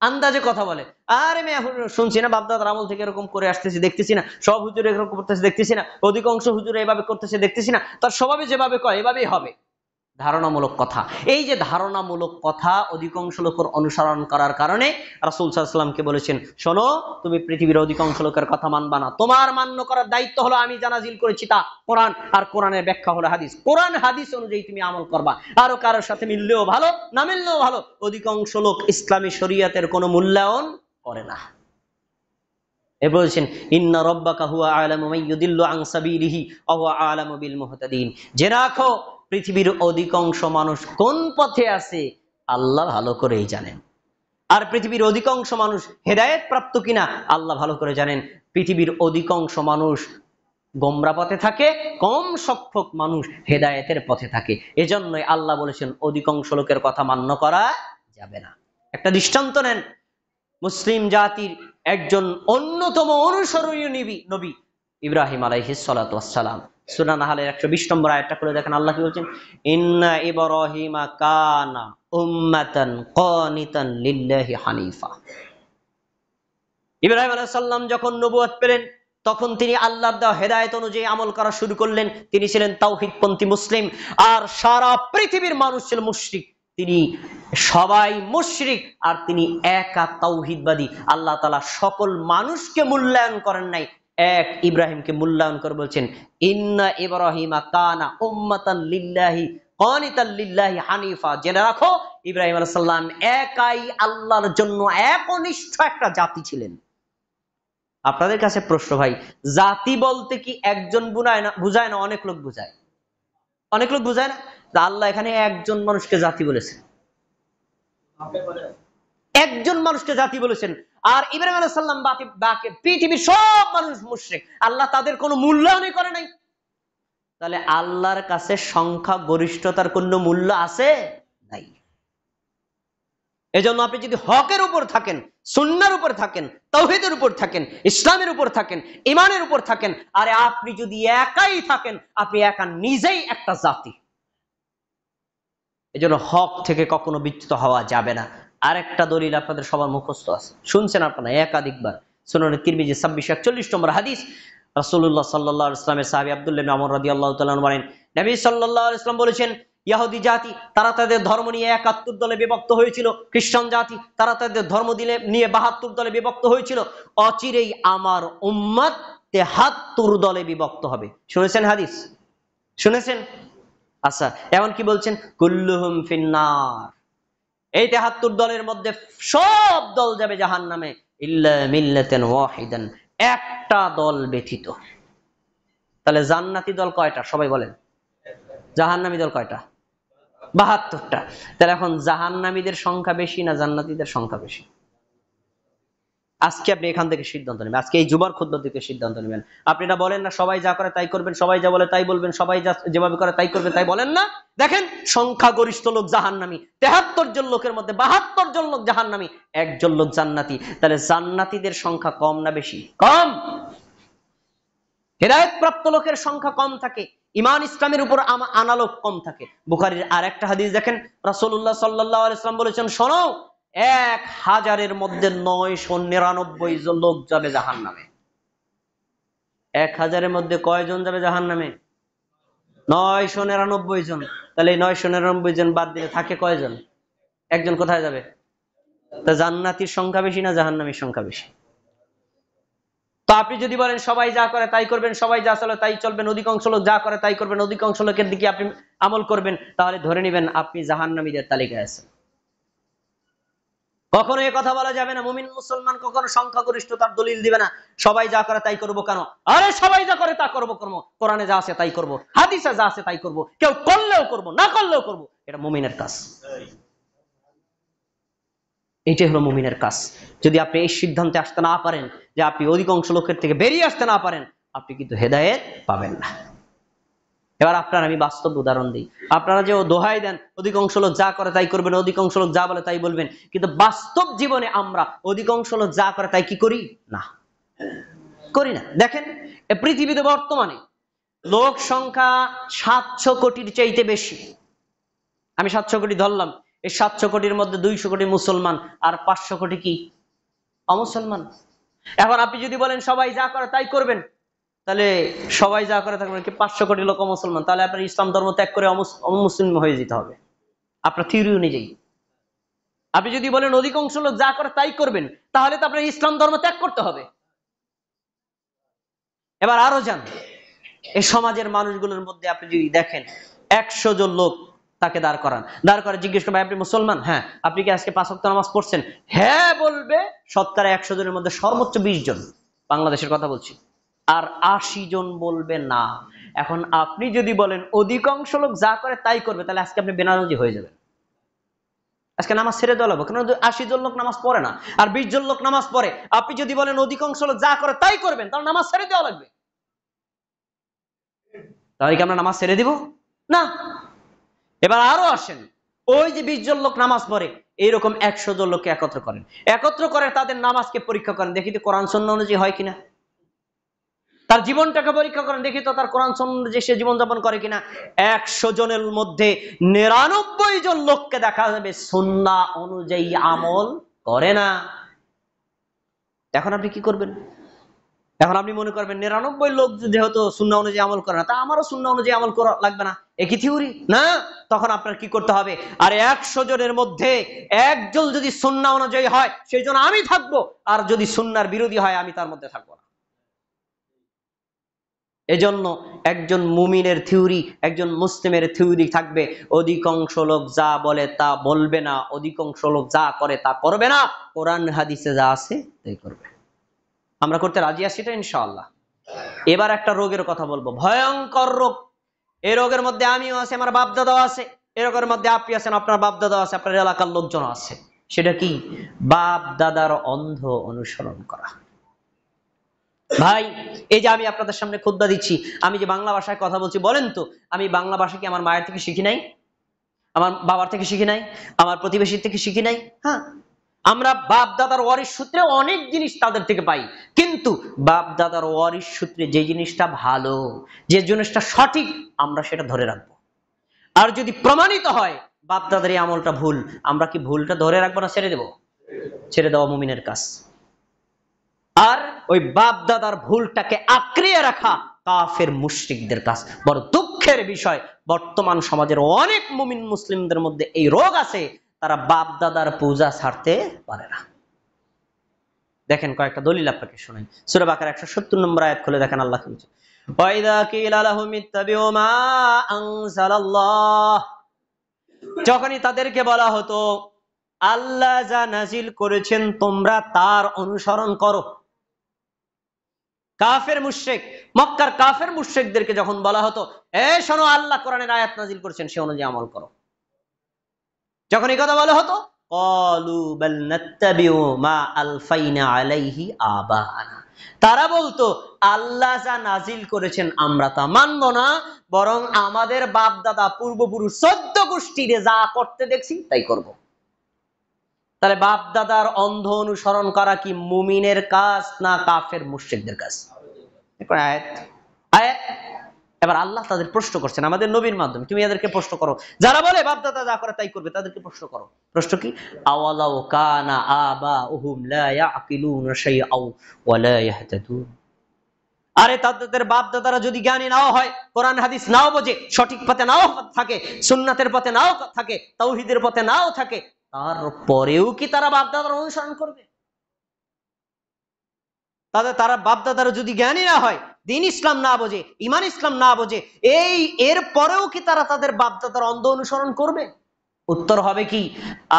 আন্দাজে কথা বলে, আরে আমি এখন শুনছি না, বাপদাদার আমল থেকে এরকম করে আসতেছি, দেখতেছি না সব হুজুরে এরকম করতেছে, দেখতেছি না অধিকাংশ হুজুরে এভাবে করতেছে, দেখতেছি না তার স্বভাবে যেভাবে কয় এভাবেই হবে। ধারণামূলক কথা। এই যে ধারণামূলক কথা অধিকাংশ লোকের অনুসরণ করার কারণে রাসূল সাল্লাল্লাহু আলাইহি ওয়াসাল্লামকে বলেছেন, শোনো, তুমি পৃথিবীর অধিকাংশ লোকের কথা মানবা না, তোমার মান্য করার দায়িত্ব হলো আমি যা নাজিল করেছি তা কোরআন, আর কোরআনের ব্যাখ্যা হলো হাদিস। কোরআন হাদিস অনুযায়ী তুমি আমল করবা, আরো কারোর সাথে মিললেও ভালো, না মিললেও ভালো। অধিকাংশ লোক ইসলামী শরীয়তের কোনো মূল্যায়ন করে না। এ বলছেন, ইন্না রাব্বাকা হুয়া আ'লামু মান ইউদিল্লু আন সাবিলিহি ওয়া হুয়া আ'লামু বিল মুহতাদিন। যে রাখো, পৃথিবীর অধিকাংশ মানুষ কোন পথে আছে আল্লাহ ভালো করেই জানেন, আর পৃথিবীর অধিকাংশ মানুষ হেদায়েত প্রাপ্ত কিনা আল্লাহ ভালো করে জানেন। পৃথিবীর অধিকাংশ মানুষ গোমরা পথে থাকে, কম সংখ্যক মানুষ হেদায়েতের পথে থাকে। এজন্যই আল্লাহ বলেছেন অধিকাংশ লোকের কথা মান্য করা যাবে না। একটা দৃষ্টান্ত নেন, মুসলিম জাতির একজন অন্যতম অনুসরণীয় নবী ইব্রাহিম আলাইহিস সালাতু ওয়াস সালাম। সূরা নাহলের 120 নম্বর আয়াতটা করে দেখেন, আল্লাহ কি বলছেন? ইন্না ইব্রাহিমা কানা উম্মাতান কানিতান লিল্লাহি হানিফা। ইব্রাহিম আলাইহিস সালাম যখন নবুয়ত পেলেন, তখন তিনি আল্লাহর দেওয়া হেদায়েত অনুযায়ী আমল করা শুরু করলেন। তিনি ছিলেন তাওহীদপন্থী মুসলিম, আর সারা পৃথিবীর মানুষ ছিল মুশরিক। তিনি সবাই মুশরিক, আর তিনি একা তাওহীদবাদী। আল্লাহ তাআলা সকল মানুষকে মূল্যায়ন করেন নাই, এক ইব্রাহিমকে মূল্যায়ন করে বলছেন ইন্না ইব্রাহিমা কানা উম্মাতান লিল্লাহি কানিতান লিল্লাহি হানিফা। জেনে রাখো, ইব্রাহিম আলাইহিস সালাম একাই আল্লাহর জন্য একনিষ্ঠ একটা জাতি ছিলেন। আপনাদের কাছে প্রশ্ন ভাই, জাতি বলতে কি একজন বুঝায় না অনেক লোক বুঝায়? অনেক লোক বুঝায় না? আল্লাহ এখানে একজন মানুষকে জাতি বলেছেন, একজন মানুষকে জাতি বলেছেন। আর ইব্রাহিম আলাইহিস সালাম বাকি পৃথিবীর সব মানুষ মুশরিক, আল্লাহ তাদের কোনো মূল্যায়নই করে নাই। তাহলে আল্লাহর কাছে সংখ্যা গরিষ্ঠতার কোনো মূল্য আছে? নাই। এজন্য আপনি যদি হকের উপর থাকেন, সুন্নাহর উপর থাকেন, তাওহীদের উপর থাকেন, ইসলামের উপর থাকেন, ঈমানের উপর থাকেন, আরে আপনি যদি একাই থাকেন, আপনি একা নিজেই একটা জাতি। এজন্য হক থেকে কখনো বিচ্যুত হওয়া যাবে না। আরেকটা দলিল আপনাদের সবার মুখস্থ আছে, শুনছেন আপনারা একাধিকবার। সুনান তিরমিজি 2641 নম্বর হাদিস, রাসূলুল্লাহ সাল্লাল্লাহু আলাইহি ওয়াসাল্লামের সাহাবী আব্দুল্লাহ ইবনে আমর রাদিয়াল্লাহু তাআলা আনহু বলেন, নবী সাল্লাল্লাহু আলাইহি ওয়াসাল্লাম বলেছেন, ইহুদি জাতি তারা তাদের ধর্ম নিয়ে 71 দলে বিভক্ত হয়েছিল, খ্রিস্টান জাতি তারা তাদের ধর্ম নিয়ে 72 দলে বিভক্ত হয়েছিল, অচিরেই আমার উম্মত 73 দলে বিভক্ত হবে। শুনেছেন হাদিস? শুনেছেন? আচ্ছা, এমন কি বলছেন? কুল্লুহুম ফিন্নার। এই 73 দলের মধ্যে সব দল যাবে জাহান্নামে, ইল্লা মিল্লাতান ওয়াহিদান, একটা দল ব্যতীত। তাহলে জান্নাতি দল কয়টা সবাই বলেন? জাহান্নামী দল কয়টা? 72টা। তাহলে এখন জাহান্নামীদের সংখ্যা বেশি না জান্নাতীদের সংখ্যা বেশি? আজকে আপনি এখান থেকে সিদ্ধান্ত নেবেন, আজকে এই জুমার খুতবা থেকে সিদ্ধান্ত নেবেন। আপনি না বলেন না সবাই যা করে তাই করবেন, সবাই যা বলে তাই বলবেন, সবাই যা যেভাবে করে তাই করবেন, তাই বলেন না? দেখেন, সংখ্যাগরিষ্ঠ লোক জাহান্নামী, 73 জন লোকের মধ্যে 72 জন লোক জাহান্নামী, একজন লোক জান্নাতি। তাহলে জান্নাতীদের সংখ্যা কম না বেশি? কম। হেদায়েত প্রাপ্ত লোকের সংখ্যা কম থাকে, ঈমান ইসলামের উপর আনা লোক কম থাকে। বুখারীর আরেকটা হাদিস দেখেন, রাসূলুল্লাহ সাল্লাল্লাহু আলাইহি ওয়াসাল্লাম বলেছেন, শোনো, 1000-এর মধ্যে 999 জন লোক যাবে জাহান্নামে। 1000-এর মধ্যে কয়জন যাবে জাহান্নামে? 999 জন। তাহলে এই 999 জন বাদ দিলে থাকে কয়জন? একজন কোথায় যাবে? তা জান্নাতীর সংখ্যা বেশি না জাহান্নামীর সংখ্যা বেশি? তো আপনি যদি বলেন সবাই যা করে তাই করবেন, সবাই যা চলে তাই চলবেন, অধিকাংশ লোক যা করে তাই করবেন, অধিকাংশ লোকের দিকে আপনি আমল করবেন, তাহলে ধরে নেবেন আপনি জাহান্নামীদের তালিকায় আছেন। কখনো এ কথা বলা যাবে না। মুমিন মুসলমান কখনো সংখ্যাগরিষ্ঠতার দলিল দিবে না, সবাই যা করে তাই করবো। কেন? আরে সবাই যা করে তা করবো, কোরআনে যা আছে তাই করবো, হাদিসে যা আছে তাই করবো, কেউ করলেও করবো না করলেও করবো। এটা মুমিনের কাজ, এটাই হলো মুমিনের কাজ। যদি আপনি এই সিদ্ধান্তে আসতে না পারেন, যে আপনি অধিকাংশ লোকের থেকে বেরিয়ে আসতে না পারেন, আপনি কিন্তু হেদায়েত পাবেন না। এবার আপনার আমি বাস্তব উদাহরণ দিই। আপনারা যে দোহাই দেন অধিকাংশ লোক যা করে তাই করবেন, অধিকাংশ লোক যা বলে তাই বলবেন, কিন্তু বাস্তব জীবনে আমরা অধিকাংশ লোক যা করে তাই কি করি? না, করি না। দেখেন, পৃথিবীতে বর্তমানে লোক সংখ্যা 700 কোটির চাইতে বেশি। আমি 700 কোটি ধরলাম, এই 700 কোটির মধ্যে 200 কোটি মুসলমান, আর 500 কোটি কি? অমুসলমান। এখন আপনি যদি বলেন সবাই যা করে তাই করবেন, তাহলে সবাই যা করে থাকবেন কি 500 কোটি লোক মুসলমান, তাহলে আপনার ইসলাম ধর্ম ত্যাগ করে অমুসলিম হয়ে যেতে হবে আপনার থিওরি অনুযায়ী। আপনি যদি বলেন অধিকাংশ লোক যা করে তাই করবেন, তাহলে তো আপনার ইসলাম ধর্ম ত্যাগ করতে হবে। এবার আরো যান, এই সমাজের মানুষগুলোর মধ্যে আপনি যদি দেখেন 100 জন লোক তাকে দাঁড় করে জিজ্ঞেস করবে, আপনি মুসলমান? হ্যাঁ। আপনি কি আজকে 5 ওয়াক্ত নামাজ পড়ছেন? হ্যাঁ বলবে শতকরা 100 জনের মধ্যে সর্বোচ্চ 20 জন, বাংলাদেশের কথা বলছি, আর 80 জন বলবে না। এখন আপনি যদি বলেন অধিকাংশ লোক যা করে তাই করবে, তাহলে আজকে আপনি বেনামাজি হয়ে যাবেন, আজকে নামাজ ছেড়ে দেওয়া লাগবে। কারণ 80 জন লোক নামাজ পড়ে না, আর 20 জন লোক নামাজ পড়ে। আপনি যদি বলেন অধিকাংশ লোক যা করে তাই করবেন, তাহলে নামাজ ছেড়ে দেওয়া লাগবে। তাহলে কি আমরা নামাজ ছেড়ে দিব? না। এবার আরো আসেন, ওই যে 20 জন লোক নামাজ পড়ে, এইরকম 100 জন লোককে একত্র করে তাদের নামাজকে পরীক্ষা করেন, দেখি তো কোরআন সুন্নাহ অনুযায়ী হয় কিনা। তার জীবনটাকে পরীক্ষা করেন, দেখি তো তার কোরআন সুন্নাহ যে সে জীবনযাপন করে কিনা। 100 জনের মধ্যে 99 জন লোককে দেখা যাবে সুন্নাহ অনুযায়ী আমল করে না। এখন আপনি কি করবেন? এখন আপনি মনে করবেন 99 লোক যেহেতু সুন্নাহ অনুযায়ী আমল করে না, তা আমারও সুন্নাহ অনুযায়ী আমল করা লাগবে না, একই থিওরি না। তখন আপনার কি করতে হবে? আর 100 জনের মধ্যে একজন যদি সুন্নাহ অনুযায়ী হয় সেই জন্য আমি থাকবো, আর যদি সুন্নাহর বিরোধী হয় আমি তার মধ্যে থাকবো না। এজন্য একজন মুমিনের থিওরি, একজন মুসলিমের থিওরি থাকবে, অধিকাংশ লোক যা বলে তা বলবে না, অধিকাংশ লোক যা করে তা করবে না, কোরআন হাদিসে যা আছে তাই করবে। আমরা করতে রাজি আছি এটা ইনশাআল্লাহ। এবার একটা রোগের কথা বলবো, ভয়ঙ্কর রোগ। এই রোগের মধ্যে আমিও আছে, আমার বাপ দাদাও আছে, এই রোগের মধ্যে আপনি আছেন, আপনার বাপ দাদাও আছে, আপনার এলাকার লোকজন আছে। সেটা কি? বাপ দাদার অন্ধ অনুসরণ করা। ভাই, এই যে আমি আপনাদের সামনে খুতবা দিচ্ছি, আমি যে বাংলা ভাষায় কথা বলছি, বলেন তো আমি বাংলা ভাষা কি আমার মায়ের থেকে শিখি নাই? আমার বাবার থেকে শিখি নাই? আমার প্রতিবেশীর থেকে শিখি নাই? হ্যাঁ, আমরা বাপ দাদার ওয়ারিশ সূত্রে অনেক জিনিস তাদের থেকে পাই, কিন্তু বাপ দাদার ওয়ারিশ সূত্রে যে জিনিসটা ভালো, যে জিনিসটা সঠিক, আমরা সেটা ধরে রাখবো। আর যদি প্রমাণিত হয় বাপ দাদার এই আমলটা ভুল, আমরা কি ভুলটা ধরে রাখবো না ছেড়ে দেবো? ছেড়ে দেওয়া মুমিনের কাজ। আর ওই বাপ দাদার ভুলটাকে আঁকড়িয়ে রাখা কাফের মুশরিকদের কাজ। বড় দুঃখের বিষয়, বর্তমান সমাজের অনেক মুমিন মুসলিমদের মধ্যে এই রোগ আছে, তারা বাপ দাদার পূজা ছাড়তে পারে না। দেখেন কয়েকটা দলিল আপনাকে শোনাই। সূরা বাকারা 170 নম্বর আয়াত খুলে দেখেন, আল্লাহ কি বলছে? ওয়াইদা কিলা লাহুম ইত্তাবিউ মা আনজালাল্লাহ, যখনই তাদেরকে বলা হতো আল্লাহ যা নাজিল করেছেন তোমরা তার অনুসরণ করো। কাফের মুশরিক, মক্কার কাফের মুশরিকদেরকে যখন বলা হতো এই শোনো আল্লাহ কোরআনের আয়াত নাজিল করেছেন, সে অনুযায়ী আমল করো, যখন এই কথা বলা হতো ক্বালু বাল নাত্তাবিউ মা আলফাইনা আলাইহি আবানা, তারা বলতো আল্লাহ যা নাজিল করেছেন আমরা তা মানব না, বরং আমাদের বাপ দাদা পূর্বপুরুষ 14 গোষ্ঠীরে যা করতে দেখছি তাই করব। তাহলে বাপ দাদার অন্ধ অনুসরণ করা কি মুমিনের কাজ না কাফের মুশরিকদের কাজ? এবার আল্লাহ তাদের প্রশ্ন করছেন আমাদের নবীর মাধ্যমে, তুমি এদেরকে প্রশ্ন করো, যারা বলে বাপ দাদা যা করে তাই করবে তাদেরকে প্রশ্ন করো। প্রশ্ন কি? আওয়ালাউ কানা আবাউহুম লা ইয়াকিলুনা শাইআও ওয়া লা ইয়াহতাদুন, আরে তাদের বাপ দাদারা যদি জ্ঞানী নাও হয়, কোরআন হাদিস নাও বোঝে, সঠিক পথে নাও থাকে, সুন্নাতের পথে নাও থাকে, তাওহীদের পথে নাও থাকে, তারপরেও কি তারা বাপ দাদার অনুসরণ করবে? তারা বাপ দাদারা যদি জ্ঞানী না হয়, দ্বীন ইসলাম না বোঝে, ঈমান ইসলাম না বোঝে, এর পরেও কি তারা তাদের বাপ দাদার অন্ধ অনুসরণ করবে? উত্তর হবে কি?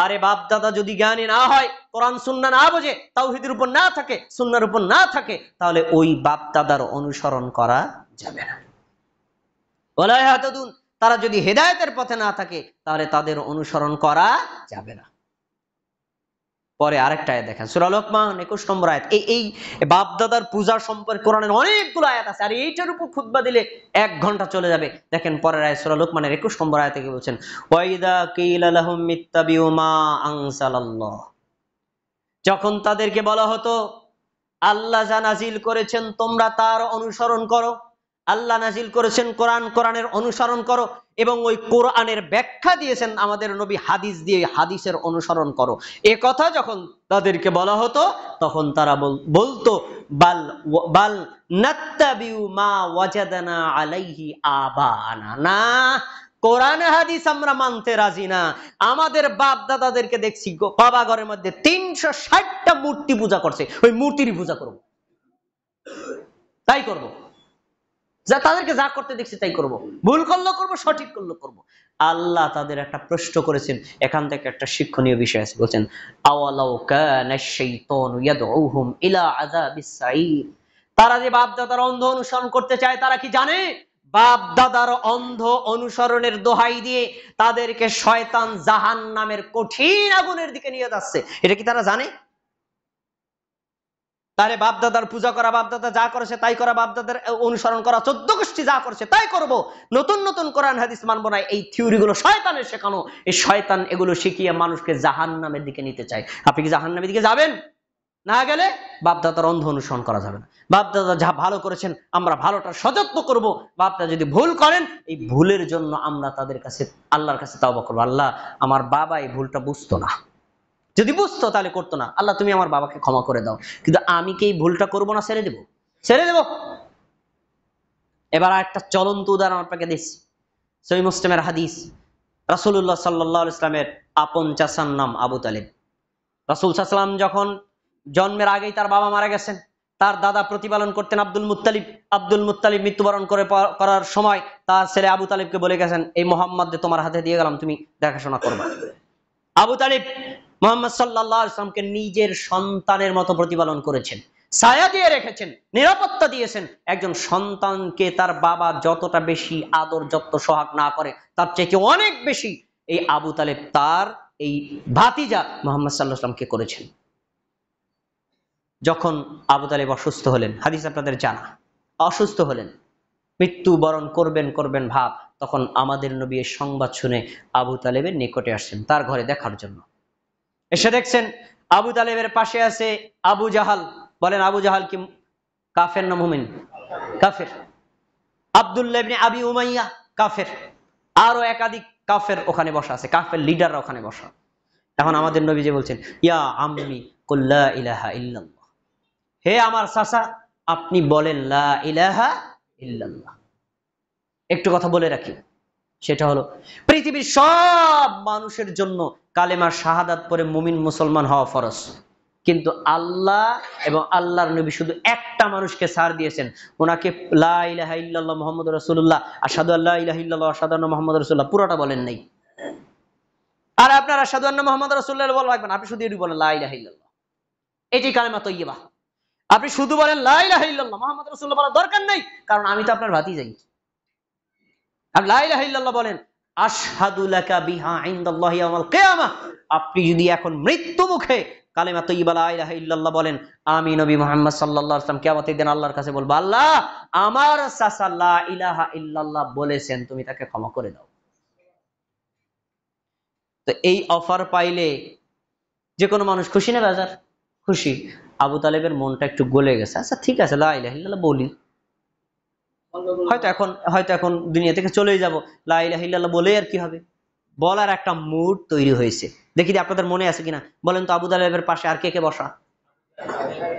আরে বাপ দাদা যদি জ্ঞানী না হয়, কোরআন সুন্নাহ না বোঝে, তাওহীদের উপর না থাকে, সুন্নাহর উপর না থাকে, তাহলে ওই বাপ দাদার অনুসরণ করা যাবে না। ওয়ালা ইয়াহতাদুন, তারা যদি হেদায়েতের পথে না থাকে তাহলে তাদের অনুসরণ করা যাবে না। পরে আরেকটা আয়াত দেখেন, সূরা লোকমান 21 নম্বর আয়াত। এই বাপ দাদার পূজা সম্পর্কে কোরআনের অনেকগুলো আয়াত আছে, আর এইটার উপর খুতবা দিলে 1 ঘন্টা চলে যাবে। দেখেন পরের আয়াত, সূরা লোকমানের 21 নম্বর আয়াতে কি বলছেন? ওয়াইদা কিলা লাহুম ইত্তাবিউ মা আনজালাল্লাহ, যখন তাদেরকে বলা হতো আল্লাহ যা নাজিল করেছেন তোমরা তার অনুসরণ করো, আল্লাহ নাজিল করেছেন কোরআন, কোরআনের অনুসরণ করো, এবং ওই কোরআনের ব্যাখ্যা দিয়েছেন আমাদের নবী হাদিস দিয়ে, হাদিসের অনুসরণ করো, এ কথা যখন তাদেরকে বলা হতো তখন তারা বলতো বাল বাল নাত্তাবিউ মা ওয়াজাদানা আলাইহি আবানা, না কোরআন হাদিস আমরা মানতে রাজি না, আমাদের বাপ দাদাদেরকে দেখছি বাবা ঘরের মধ্যে 360টা মূর্তি পূজা করছে, ওই মূর্তির পূজা করব, তাই করব, যা তাদেরকে যা করতে দেখছি তাই করব, ভুল করলে করব, সঠিক করলে করব। আল্লাহ তাদের একটা প্রশ্ন করেছেন, এখান থেকে একটা শিক্ষণীয় বিষয় আছে, বলছেন আওয়ালাউ কানাশ শাইতানু ইয়াদউহুম ইলা আযাবিস সাঈর, তারা যে বাপ দাদার অন্ধ অনুসরণ করতে চায়, তারা কি জানে বাপ দাদার অন্ধ অনুসরণের দোহাই দিয়ে তাদেরকে শয়তান জাহান্নামের কঠিন আগুনের দিকে নিয়ে যাচ্ছে, এটা কি তারা জানে? তারে বাপ দাদার পূজা করা, বাপ দাদা যা করেছে তাই করা, বাপ দাদার অনুসরণ করা, 14 গোষ্ঠী যা করেছে তাই করব, নতুন নতুন কোরআন হাদিস মানবো না, এই থিওরি গুলো শয়তানের শেখানো, এই শয়তান এগুলো শিখিয়ে মানুষকে জাহান্নামের দিকে নিতে চায়। আপনি কি জাহান্নামের দিকে যাবেন? না গেলে বাপদাদার অন্ধ অনুসরণ করা যাবে না। বাপদাদা যা ভালো করেছেন আমরা ভালোটা সযত্ন করব। বাপদাদা যদি ভুল করেন এই ভুলের জন্য আমরা তাদের কাছে আল্লাহর কাছে তাওবা করবো, আল্লাহ আমার বাবা এই ভুলটা বুঝতো না, যদি বুঝতো তাহলে করতো না, আল্লাহ তুমি আমার বাবাকে ক্ষমা করে দাও, কিন্তু আমি কি এই ভুলটা করবো না, ছেড়ে দেবো? ছেড়ে দেবো। এবার একটা চলন্ত উদাহরণ আপনাকে দিচ্ছি, সহিহ মুসলিমের হাদিস। রাসূলুল্লাহ সাল্লাল্লাহু আলাইহি ওয়াসাল্লামের আপন চাচার নাম আবু তালিব। রাসূল সাল্লাল্লাহু আলাইহি ওয়াসাল্লাম যখন জন্মের আগেই তার বাবা মারা গেছেন, তার দাদা প্রতিপালন করতেন আব্দুল মুত্তালিব। আব্দুল মুত্তালিব মৃত্যুবরণ করার সময় তার ছেলে আবু তালিবকে বলে গেছেন, এই মোহাম্মদ তোমার হাতে দিয়ে গেলাম, তুমি দেখাশোনা করবা। আবু তালিব মুহাম্মদ সাল্লাল্লাহু আলাইহি ওয়াসাল্লামকে নিজের সন্তানের মতো প্রতিপালন করেছেন, ছায়া দিয়ে রেখেছেন, নিরাপত্তা দিয়েছেন। একজন সন্তানকে তার বাবা যতটা বেশি আদর যত্ন সোহাগ না করে তার চাইতে অনেক বেশি এই আবু তালেব তার এই ভাতিজা মুহাম্মদ সাল্লাল্লাহু আলাইহি ওয়াসাল্লামকে করেছেন। যখন আবু তালেব অসুস্থ হলেন, হাদিস আপনাদের জানা, অসুস্থ হলেন, মৃত্যুবরণ করবেন ভাব, তখন আমাদের নবী এর সংবাদ শুনে আবু তালেবের নিকটে আসছেন তার ঘরে দেখার জন্য। এসে দেখছেন আবু তালেবের পাশে আছে আবু জাহাল। বলেন আবু জাহাল কি কাফের না মুমিন? কাফের। আব্দুল্লাহ ইবনে আবি উমাইয়া কাফের। আরো একাধিক কাফের ওখানে বসা আছে, কাফের লিডাররা ওখানে বসা। এখন আমাদের নবী যে বলছেন, ইয়া আম্মি কুল লা ইলাহা ইল্লাল্লাহ, হে আমার চাচা আপনি বলেন লা ইলাহা ইল্লাল্লাহ। একটু কথা বলে রাখি, সেটা হলো পৃথিবীর সব মানুষের জন্য কালেমা শাহাদাত পড়ে মুমিন মুসলমান হওয়া ফরজ, কিন্তু আল্লাহ এবং আল্লাহর নবী শুধু একটা মানুষকে ছাড় দিয়েছেন, ওনাকে লা ইলাহা ইল্লাল্লাহ মুহাম্মাদুর রাসূলুল্লাহ আশহাদু আল্লা ইলাহা ইল্লাল্লাহ আশহাদু আন্না মুহাম্মাদুর রাসূলুল্লাহ পুরোটা বলেন নাই। আর আপনারা আশহাদু আন্না মুহাম্মাদুর রাসূলুল্লাহ বলা লাগবে না, আপনি শুধু এটুকু বলেন লা ইলাহা ইল্লাল্লাহ, এটাই কালেমা তয়্যিবা। আপনি শুধু বলেন লা ইলাহা ইল্লাল্লাহ মুহাম্মাদুর রাসূলুল্লাহ বলার দরকার নেই, কারণ আমি তো আপনার ভাতিজাই। আর লা ইলাহা ইল্লাল্লাহ বলেন, আশহাদু লাকা বিহা ইনদাল্লাহি ইয়াউমাল কিয়ামাহ। আপনি যদি এখন মৃত্যু মুখে কালেমা তয়্যিবা লা ইলাহা ইল্লাল্লাহ বলেন, আমি নবী মুহাম্মদ সাল্লাল্লাহু আলাইহি ওয়াসাল্লাম কিয়ামতের দিন আল্লাহর কাছে বলবো, আল্লাহ আমার চাচা লা ইলাহা ইল্লাল্লাহ বলেছেন, তুমি তাকে ক্ষমা করে দাও। তো এই অফার পাইলে যে কোনো মানুষ খুশি না বেজার? খুশি। আবু তালেবের মনটা একটু গলে গেছে, আচ্ছা ঠিক আছে লা ইলাহা ইল্লাল্লাহ বলি, হয়তো এখন দুনিয়া থেকে চলেই যাব, লা ইলাহা ইল্লাল্লাহ বলে আর কি হবে, বলার একটা মুড তৈরি হয়েছে। দেখি আপনাদের মনে আছে কিনা বলেন তো, আবু তালেবের পাশে আর কে কে বসা?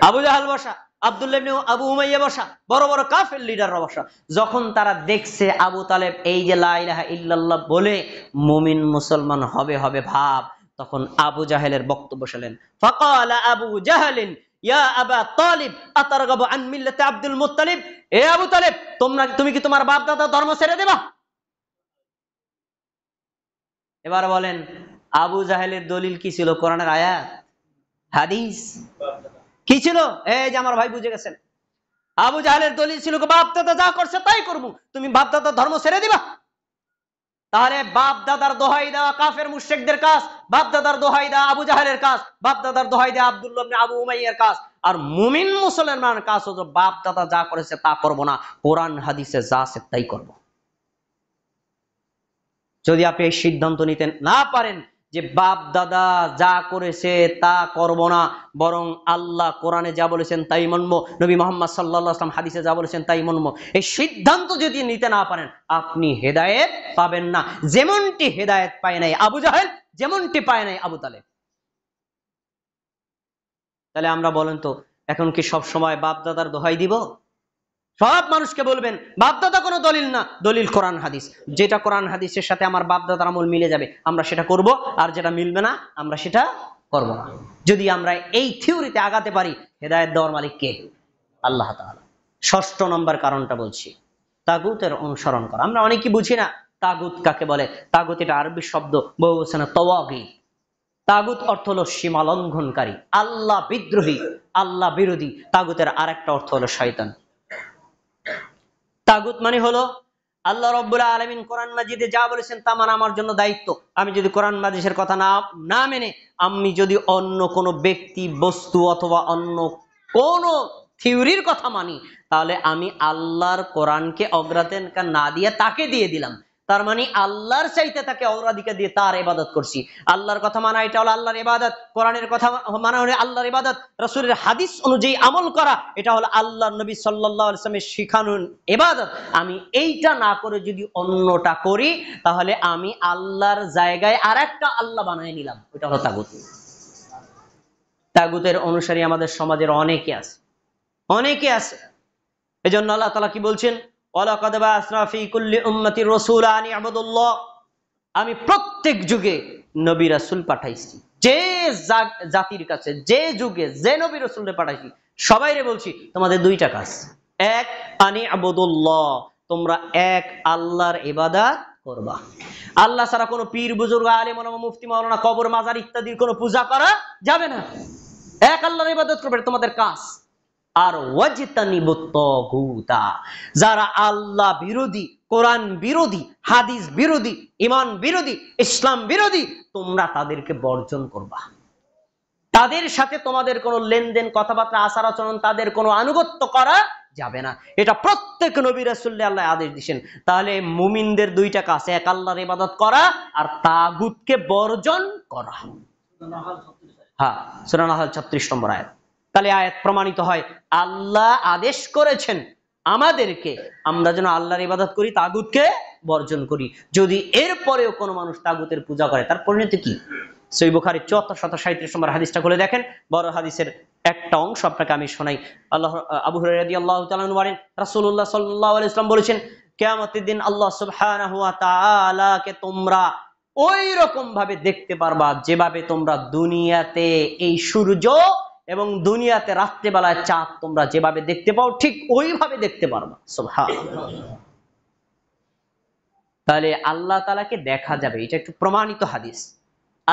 আবু জাহাল বসা, আব্দুল্লাহ ইবনে আবু উমাইয়া বসা, বড় বড় কাফের লিডাররা বসা। যখন তারা দেখছে আবু তালেব এই যে লা ইলাহা ইল্লাল্লাহ বলে মুমিন মুসলমান হবে ভাব, তখন আবু জাহেলের বক্তব্য শুনলেন। ফাকালা আবু জাহলিন ইয়া আবা তালিব আতারগাবু আন মিল্লাতি আব্দুল মুত্তালিব, এ আবু তালেব তুমি কি তোমার বাপ দাদা ধর্ম ছেড়ে দেবা? এবার বলেন আবু জাহেলের দলিল কি ছিল? কোরআনের আয়াত, হাদিস কি ছিল? এই যে আমার ভাই বুঝে গেছেন, আবু জাহেলের দলিল ছিল বাপ দাদা যা করছে তাই করবো, তুমি বাপ দাদার ধর্ম ছেড়ে দিবা? তাহলে বাপ দাদার দোহাই দেওয়া কাফের মুশরিকদের কাজ, বাপ দাদার দোহাই দেওয়া আবু জাহেলের কাজ, বাপ দাদার দোহাই দেওয়া আব্দুল্লাহ ইবনে আবু উমাইয়ার কাজ। আর মুমিন মুসলমানের কাজ হলো বাপ দাদা যা করেছে তা করবো না, কোরআন হাদিসে যা আছে তাই করবো। যদি আপনি এই সিদ্ধান্ত নিতে না পারেন যে বাপ দাদা যা করেছে তা করব না, বরং আল্লাহ কোরআনে যা বলেছেন তাই মানবো, নবী মুহাম্মদ সাল্লাল্লাহু আলাইহি ওয়াসাল্লাম হাদিসে যা বলেছেন তাই মানবো, এই সিদ্ধান্ত যদি নিতে না পারেন আপনি হেদায়েত পাবেন না। যেমনটি হেদায়েত পায় নাই আবু জাহেল, যেমনটি পায় নাই আবু তালেব। তাহলে আমরা বলেন তো এখন কি সব সময় বাপ দাদার দোহাই দিব? সব মানুষকে বলবেন বাপ দাদা কোনো দলিল না, দলিল কোরআন হাদিস। যেটা কোরআন হাদিসের সাথে আমার বাপ দাদার আমল মিলে যাবে আমরা সেটা করব, আর যেটা মিলবে না আমরা সেটা করব না। যদি আমরা এই থিওরিতে আগাতে পারি, হেদায়েত দেওয়ার মালিক কে? আল্লাহ তাআলা। ৬ষ্ঠ নম্বর কারণটা বলছি, তাগুতের অনুসরণ করা। আমরা অনেকে বুঝি না তাগুত কাকে বলে। তাগুত এটা আরবি শব্দ, বহুবচনে তাওয়াগীত। তাগুত অর্থ হলো সীমা লঙ্ঘনকারী, আল্লাহ বিদ্রোহী, আল্লাহ বিরোধী। তাগুতের আরেকটা অর্থ হলো শয়তান। তাগুত মানে হলো আল্লাহ রাব্বুল আলামিন কোরআন মাজিদে যা বলেছেন তা মানা আমার জন্য দায়িত্ব। আমি যদি কোরআন মাজিদের কথা না মেনে আমি যদি অন্য কোনো ব্যক্তি বস্তু অথবা অন্য কোনো থিওরির কথা মানি, তাহলে আমি আল্লাহর কোরআনকে অগ্রাধিকার না দিয়ে তাকে দিয়ে দিলাম। তার মানে আল্লাহর চাইতে তাকে অগ্রাধিকার দিয়ে তার ইবাদত করছি। আল্লাহর কথা মানা এটা হলো আল্লাহর ইবাদত, কোরআনের কথা মানা হলো আল্লাহর ইবাদত, রাসূলের হাদিস অনুযায়ী আমল করা এটা হলো আল্লাহর নবী সাল্লাল্লাহু আলাইহি ওয়াসাল্লামের শিখানো ইবাদত। আমি এইটা না করে যদি অন্যটা করি তাহলে আমি আল্লাহর জায়গায় আরেকটা আল্লাহ বানিয়ে নিলাম, ওটা হলো তাগুত। তাগুতের অনুসারী আমাদের সমাজের অনেকে আছে, অনেকে আছে। এজন্য আল্লাহ তাআলা কি বলছেন, ওয়ালাকাদ বা'আসনা ফী কুল্লি উম্মাতির রাসূলা আন ই'বুদুল্লাহ, আমি প্রত্যেক যুগে নবী রাসূল পাঠাইছি, যে জাতির কাছে যে যুগে যে নবী রাসূলকে পাঠাইছি সবাইরে বলছি তোমাদের দুইটা কাজ, এক আনি ই'বুদুল্লাহ, তোমরা এক আল্লাহর ইবাদত করবা। আল্লাহ ছাড়া কোনো পীর বুজুর্গ আলেম ওলামা মুফতি মাওলানা কবর মাজার ইত্যাদির কোনো পূজা করা যাবে না, এক আল্লাহর ইবাদত করবে তোমাদের কাজ। আর ওয়াজতানিবুত তাগুতা, যারা আল্লাহ বিরোধী, কোরআন বিরোধী, হাদিস বিরোধী, ঈমান বিরোধী, ইসলাম বিরোধী, তোমরা তাদেরকে বর্জন করবা। তাদের সাথে তোমাদের কোনো লেনদেন, কথাবার্তা, আচার আচরণ, তাদের কোনো আনুগত্য করা যাবে না। এটা প্রত্যেক নবী রাসূলকে আল্লাহ আদেশ দিয়েছেন। তাহলে মুমিনদের দুইটা কাজ, এক আল্লাহর ইবাদত করা আর তাগুতকে বর্জন করা। হ্যাঁ, সূরা নাহল 36 নম্বর আয়াত। তাহলে আয়াত প্রমাণিত হয় আল্লাহ আদেশ করেছেন আমাদেরকে আমরা যেন আল্লাহর ইবাদত করি, তাগুতকে বর্জন করি। যদি এরপরেও কোনো মানুষ তাগুতের পূজা করে তার পরিণতি কি? সহিহ বুখারী 7437 নম্বর হাদিসটা খুলে দেখেন, বড় হাদিসের একটা অংশ আপনাকে আমি শোনাই। আবু হুরায়রা রাদিয়াল্লাহু তাআলা আনহু বলেন, রাসূলুল্লাহ সাল্লাল্লাহু আলাইহি ওয়াসাল্লাম বলেছেন, কিয়ামতের দিন আল্লাহ সুবহানাহু ওয়া তাআলাকে তোমরা ওই রকম ভাবে দেখতে পারবা যেভাবে তোমরা দুনিয়াতে এই সূর্য এবং দুনিয়াতে রাত্রিবেলায় চাঁদ তোমরা যেভাবে দেখতে পাও ঠিক ওইভাবে দেখতে পারবা। সুবহানাল্লাহ। তাহলে আল্লাহ তাআলাকে দেখা যাবে, এটা একটু প্রমাণিত হাদিস।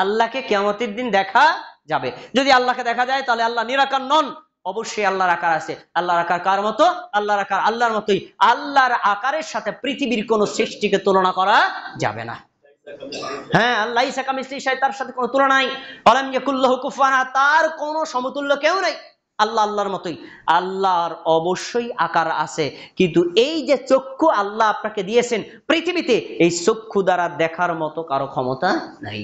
আল্লাহকে কিয়ামতের দিন দেখা যাবে। যদি আল্লাহকে দেখা যায় তাহলে আল্লাহ নিরাকার নন, অবশ্যই আল্লাহর আকার আছে। আল্লাহর আকার কার মতো? আল্লাহর আকার আল্লাহর মতোই। আল্লাহর আকারের সাথে পৃথিবীর কোন সৃষ্টিকে তুলনা করা যাবে না। হ্যাঁ, আল্লাহ লাইসা কামিসলিহি শাই, তার সাথে কোনো তুলনা নাই। ওয়ালাম ইয়াকুল লাহু কুফুয়ান আহাদ, তার কোনো সমতুল্য কেউ নাই। আল্লাহ আল্লাহর মতোই। আল্লাহর অবশ্যই আকার আছে, কিন্তু এই যে চক্ষু আল্লাহ আপনাকে দিয়েছেন পৃথিবীতে, এই চক্ষু দ্বারা দেখার মতো কারো ক্ষমতা নাই।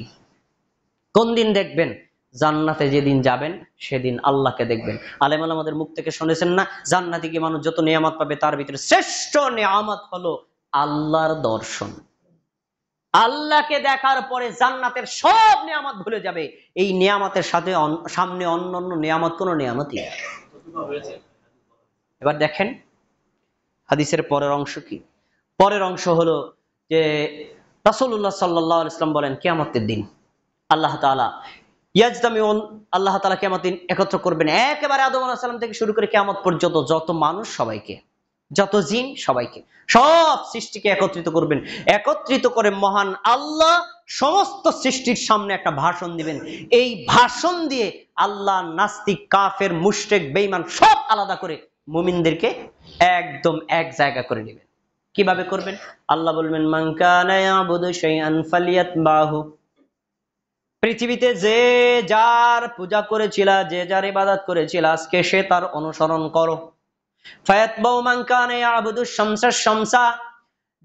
কোন দিন দেখবেন? জান্নাতে যেদিন যাবেন সেদিন আল্লাহকে দেখবেন। আলেম ওলামাদের মুখ থেকে শুনেছেন না, জান্নাতে গিয়ে মানুষ যত নিয়ামত পাবে তার ভিতরে শ্রেষ্ঠ নিয়ামত হলো আল্লাহর দর্শন। আল্লাহকে দেখার পরে জান্নাতের সব নিয়ামত ভুলে যাবে। এই নিয়ামতের সাথে সামনে অন্যান্য নিয়ামত কোনো নিয়ামতই। এবার দেখেন হাদিসের পরের অংশ কি? পরের অংশ হলো যে রাসূলুল্লাহ সাল্লাল্লাহু আলাইহি ওয়াসাল্লাম বলেন কিয়ামতের দিন আল্লাহ তাআলা ইয়াজতামিউন, আল্লাহ তাআলা কিয়ামতের দিন একত্র করবেন একেবারে আদম আলাইহিস সালাম থেকে শুরু করে কিয়ামত পর্যন্ত যত মানুষ সবাইকে, যত জিন সবাইকে, সব সৃষ্টিকে একত্রিত করবেন। একত্রিত করে মহান আল্লাহ সমস্ত সৃষ্টির সামনে একটা ভাষণ দিবেন। এই ভাষণ দিয়ে আল্লাহ নাস্তিক, কাফের, মুশরিক, বেঈমান সব আলাদা করে মুমিনদেরকে একদম এক জায়গা করে নেবেন। কিভাবে করবেন? আল্লাহ বলবেন, মান কানা ইয়াবুদু শাইআন ফালিয়াতবাহু, পৃথিবীতে যে যার পূজা করেছিল, যে যার ইবাদত করেছিল, আজকে সে তার অনুসরণ করো। ফায়াতবাউ মান কানা ইয়াবুদু শামসা শামসা,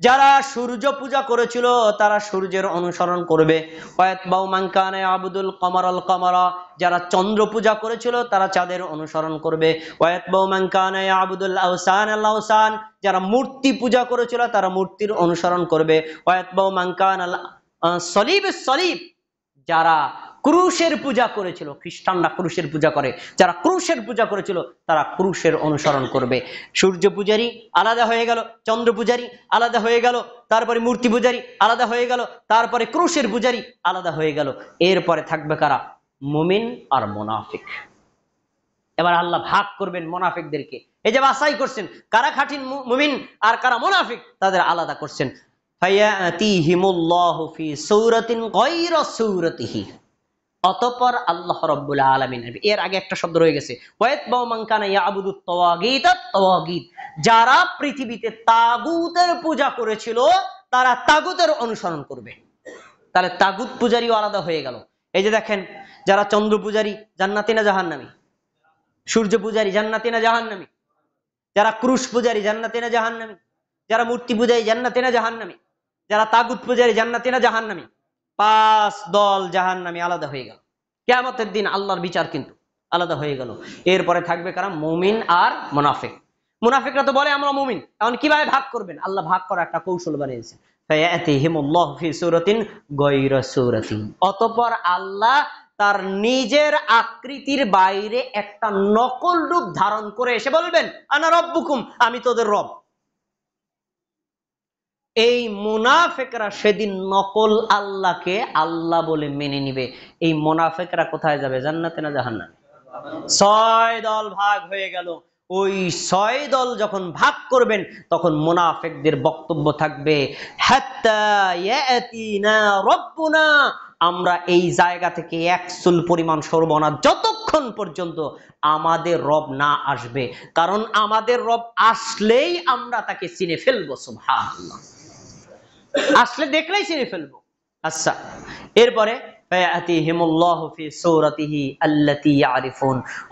যারা সূর্য পূজা করেছিল তারা সূর্যের অনুসরণ করবে। ওয়ায়াতবাউ মান কানা ইয়াবুদুল কমারাল কমারা, যারা চন্দ্র পূজা করেছিল তারা চাঁদের অনুসরণ করবে। ওয়ায়াতবাউ মান কানা ইয়াবুদুল আওসান আল আওসান, যারা মূর্তি পূজা করেছিল তারা মূর্তির অনুসরণ করবে। ওয়ায়াতবাউ মান কানা সলিব সলিব, যারা ক্রুশের পূজা করেছিল, খ্রিস্টানরা ক্রুশের পূজা করে, যারা ক্রুশের পূজা করেছিল তারা ক্রুশের অনুসরণ করবে। সূর্য পূজারী আলাদা হয়ে গেল, চন্দ্র পূজারী আলাদা হয়ে গেল, তারপরে মূর্তি পূজারী আলাদা হয়ে গেল, তারপরে ক্রুশের পূজারী আলাদা হয়ে গেল। এরপরে থাকবে কারা? মুমিন আর মুনাফিক। এবার আল্লাহ ভাগ করবেন মুনাফিকদেরকে। এই যে বাছাই করছেন কারা খাঁটি মুমিন আর কারা মুনাফিক, তাদের আলাদা করছেন। ফায়াতিহিমুল্লাহু ফি সূরাতিন গায়রা সূরাতিহি, অতঃপর আল্লাহ রাব্বুল আলামিন, এর আগে একটা শব্দ রয়ে গেছে, ওয়ায়াতবাউ মান কানা ইয়াবুদুত তাওয়াগীত, তাওয়াগীত, যারা পৃথিবীতে তাগুতের পূজা করেছিল তারা তাগুতের অনুসরণ করবে। তাহলে তাগুত পূজারীও আলাদা হয়ে গেল। এই যে দেখেন, যারা চন্দ্র পূজারী জান্নাতি না জাহান্নামী? সূর্য পূজারী জান্নাতি না জাহান্নামী? যারা ক্রুশ পূজারী জান্নাতি না জাহান্নামী? যারা মূর্তি পূজারী জান্নাতি না জাহান্নামী? যারা তাগুত পূজারী জান্নাতি না জাহান্নামী? 5 দল জাহান্নামী আলাদা হয়ে গেল। কিয়ামতের দিন আল্লাহর বিচার কিন্তু আলাদা হয়ে গেল। এরপরে থাকবে কারা? মুমিন আর মুনাফিক। মুনাফিকরা তো বলে আমরা মুমিন, এখন কিভাবে ভাগ করবেন? আল্লাহ ভাগ করার একটা কৌশল বানিয়েছেন। ফায়াতিহিমুল্লাহু ফি সূরাতিন গায়রা সূরাতিন, অতঃপর আল্লাহ তার নিজের আকৃতির বাইরে একটা নকল রূপ ধারণ করে এসে বলবেন আনা রব্বুকুম, আমি তোদের রব। এই মুনাফিকরা সেদিন নকল আল্লাহকে আল্লাহ বলে মেনে নিবে। এই মুনাফিকরা কোথায় যাবে? জান্নাতে না জাহান্নামে? 6 দল ভাগ হয়ে গেল। ওই 6 দল যখন ভাগ করবেন তখন মুনাফিকদের বক্তব্য থাকবে হাত্তা ইয়াতিনা রব্বুনা, আমরা এই জায়গা থেকে এক চুল পরিমাণ সরব না যতক্ষণ পর্যন্ত আমাদের রব না আসবে, কারণ আমাদের রব আসলেই আমরা তাকে চিনে ফেলবো। সুবহানাল্লাহ, আসলে দেখলেই চিনে ফেলবো। আচ্ছা, এরপরে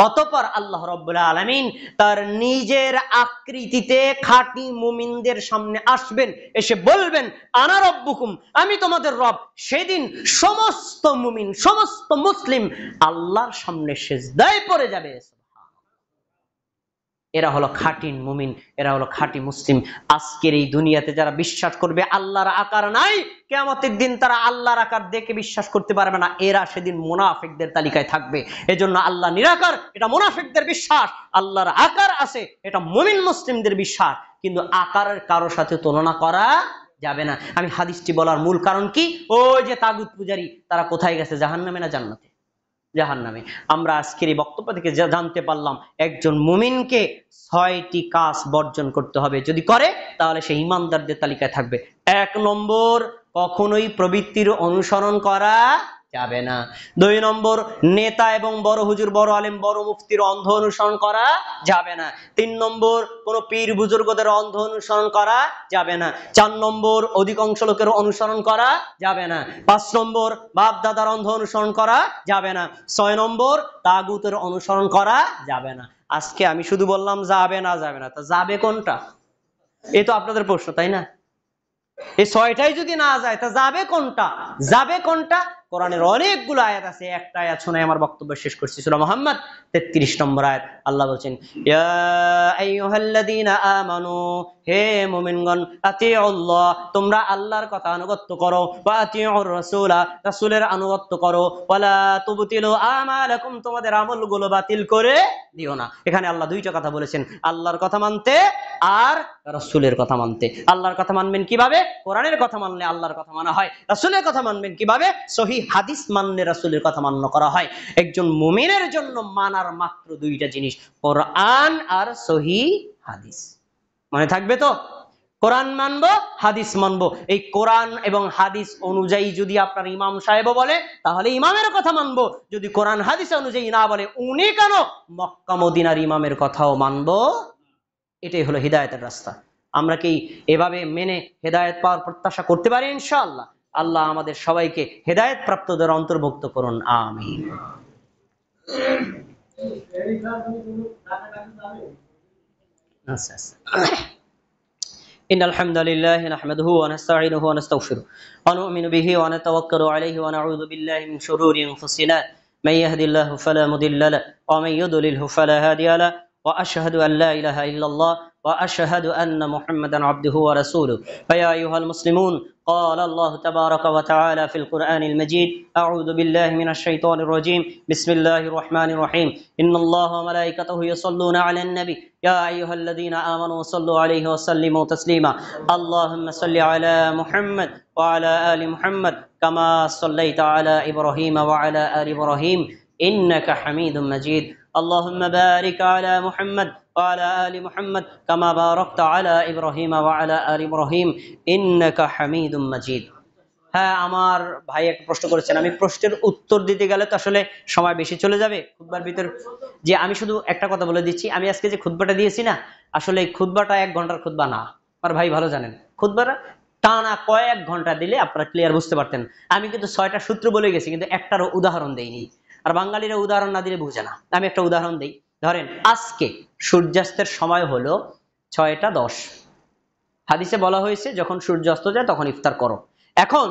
অতঃপর আল্লাহ রাব্বুল আলামিন তার নিজের আকৃতিতে খাঁটি মুমিনদের সামনে আসবেন, এসে বলবেন আনা রব্বুকুম, আমি তোমাদের রব। সেদিন সমস্ত মুমিন, সমস্ত মুসলিম আল্লাহর সামনে সিজদায় পড়ে যাবে। এরা হলো খাঁটি মুমিন, এরা হলো খাঁটি মুসলিম। আজকের এই দুনিয়াতে যারা বিশ্বাস করবে আল্লাহর আকার নাই, কিয়ামতের দিন তারা আল্লাহর আকার দেখে বিশ্বাস করতে পারবে না, এরা সেদিন মুনাফিকদের তালিকায় থাকবে। এজন্য আল্লাহ নিরাকার, এটা মুনাফিকদের বিশ্বাস। আল্লাহর আকার আছে, এটা মুমিন মুসলিমদের বিশ্বাস। কিন্তু আকারের কারোর সাথে তুলনা করা যাবে না। আমি হাদিসটি বলার মূল কারণ কি? ওই যে তাগুত পূজারী, তারা কোথায় গেছে? জাহান্নামে না জান্নাতে? জাহান্নামে। আমরা আজকের এই বক্তব্য থেকে জানতে পারলাম একজন মুমিনকে 6টি কাজ বর্জন করতে হবে, যদি করে তাহলে সে ঈমানদারদের তালিকায় থাকবে। 1 নম্বর, কখনোই প্রবৃত্তির অনুসরণ করা যাবে না। 2 নম্বর, নেতা এবং বড় হুজুর, বড় আলেম, বড় মুফতির অন্ধ অনুসরণ করা যাবে না। 3 নম্বর, কোন পীর বুজুর্গদের অন্ধ অনুসরণ করা যাবে না। 4 নম্বর, অধিকাংশ লোকের অনুসরণ করা যাবে না। 5 নম্বর, বাপ দাদার অন্ধ অনুসরণ করা যাবে না। 6 নম্বর, তাগুতের অনুসরণ করা যাবে না। আজকে আমি শুধু বললাম যাবে না, যাবে না, তা যাবে কোনটা? এই তো আপনাদের প্রশ্ন, তাই না? এই 6টাই যদি না যায় তা যাবে কোনটা? যাবে কোনটা? কোরআনের অনেকগুলো আয়াত আছে, একটা আয়াত শুনে আমার বক্তব্য শেষ করছি। সূরা মুহাম্মদ 33 নম্বর আয়াত। আল্লাহ বলেন ইয়া আইয়ুহাল্লাযীনা আমানু, হে মুমিনগণ, আতিউল্লাহ, তোমরা আল্লাহর কথা আনুগত্য করো, ওয়া আতিউর রাসূলা, রাসূলের আনুগত্য করো, ওয়ালা তুবতিলু আমালাকুম, তোমাদের আমলগুলো বাতিল করে দিও না। এখানে আল্লাহ 2টা কথা বলেছেন, আল্লাহর কথা মানতে আর রাসূলের কথা মানতে। আল্লাহর কথা মানবেন কিভাবে? কোরআনের কথা মানলে আল্লাহর কথা মানা হয়। রাসূলের কথা মানবেন কিভাবে? সহিহ হাদিস মানলে রাসূলের কথা মান্য করা হয়। একজন মুমিনের জন্য মানার মাত্র 2টা জিনিস, কোরআন আর সহিহ হাদিস। মনে থাকবে তো? কোরআন মানবো, হাদিস মানবো। এই কোরআন এবং হাদিস অনুযায়ী যদি আপনার ইমাম সাহেব বলে তাহলে ইমামের কথা মানবো, যদি কোরআন হাদিস অনুযায়ী না বলে উনি কেন, মক্কা মদিনার ইমামের কথাও মানবো। এটাই হলো হিদায়াতের রাস্তা। আমরা কি এভাবে মেনে হেদায়েত পাওয়ার প্রত্যাশা করতে পারি? ইনশাআল্লাহ। আল্লাহ আমাদের সবাইকে হেদায়েত প্রাপ্তদের অন্তর্ভুক্ত করুন, আমিন। إن الحمد لله نحمده ونستعينه ونستغفره ونؤمن به ونتوكل عليه ونعوذ بالله من شرور أنفسنا من يهد الله فلا مضل له ومن يضلله فلا هادي له وأشهد أن لا إله إلا الله وأشهد أن محمدا عبده ورسوله. فيا أيها المسلمون، قال الله تبارك وتعالى في القرآن المجيد: أعوذ بالله من الشيطان الرجيم، بسم الله الرحمن الرحيم، إن الله وملائكته يصلون على النبي يا أيها الذين آمنوا صلوا عليه وسلموا تسليما. اللهم صل على محمد وعلى آل محمد كما صليت على إبراهيم وعلى آل إبراهيم إنك حميد مجيد. اللهم بارك على محمد وعلى آل محمد كما باركت على إبراهيم وعلى آل إبراهيم إنك حميد مجيد. হ্যাঁ, আমার ভাই একটা প্রশ্ন করেছেন, আমি প্রশ্নের উত্তর দিতে গেলে তো আসলে সময় বেশি চলে যাবে খুতবার ভিতর। যে আমি শুধু একটা কথা বলে দিচ্ছি, আমি আজকে যে খুতবাটা দিয়েছি না, আসলে এই খুতবাটা 1 ঘন্টার খুতবা না। আমার ভাই ভালো জানেন, খুতবাটা টানা কয়েক ঘন্টা দিলে আপনারা ক্লিয়ার বুঝতে পারতেন। আমি কিন্তু 6টা সূত্র বলে গেছি, কিন্তু একটারও উদাহরণ দেইনি। আর বাঙালিরা উদাহরণ না দিলে বুঝে না। আমি একটা উদাহরণ দিই। ধরেন আজকে সূর্যাস্তের সময় হলো 6টা 10, হাদিসে বলা হয়েছে যখন সূর্য অস্ত যায় তখন ইফতার করো। এখন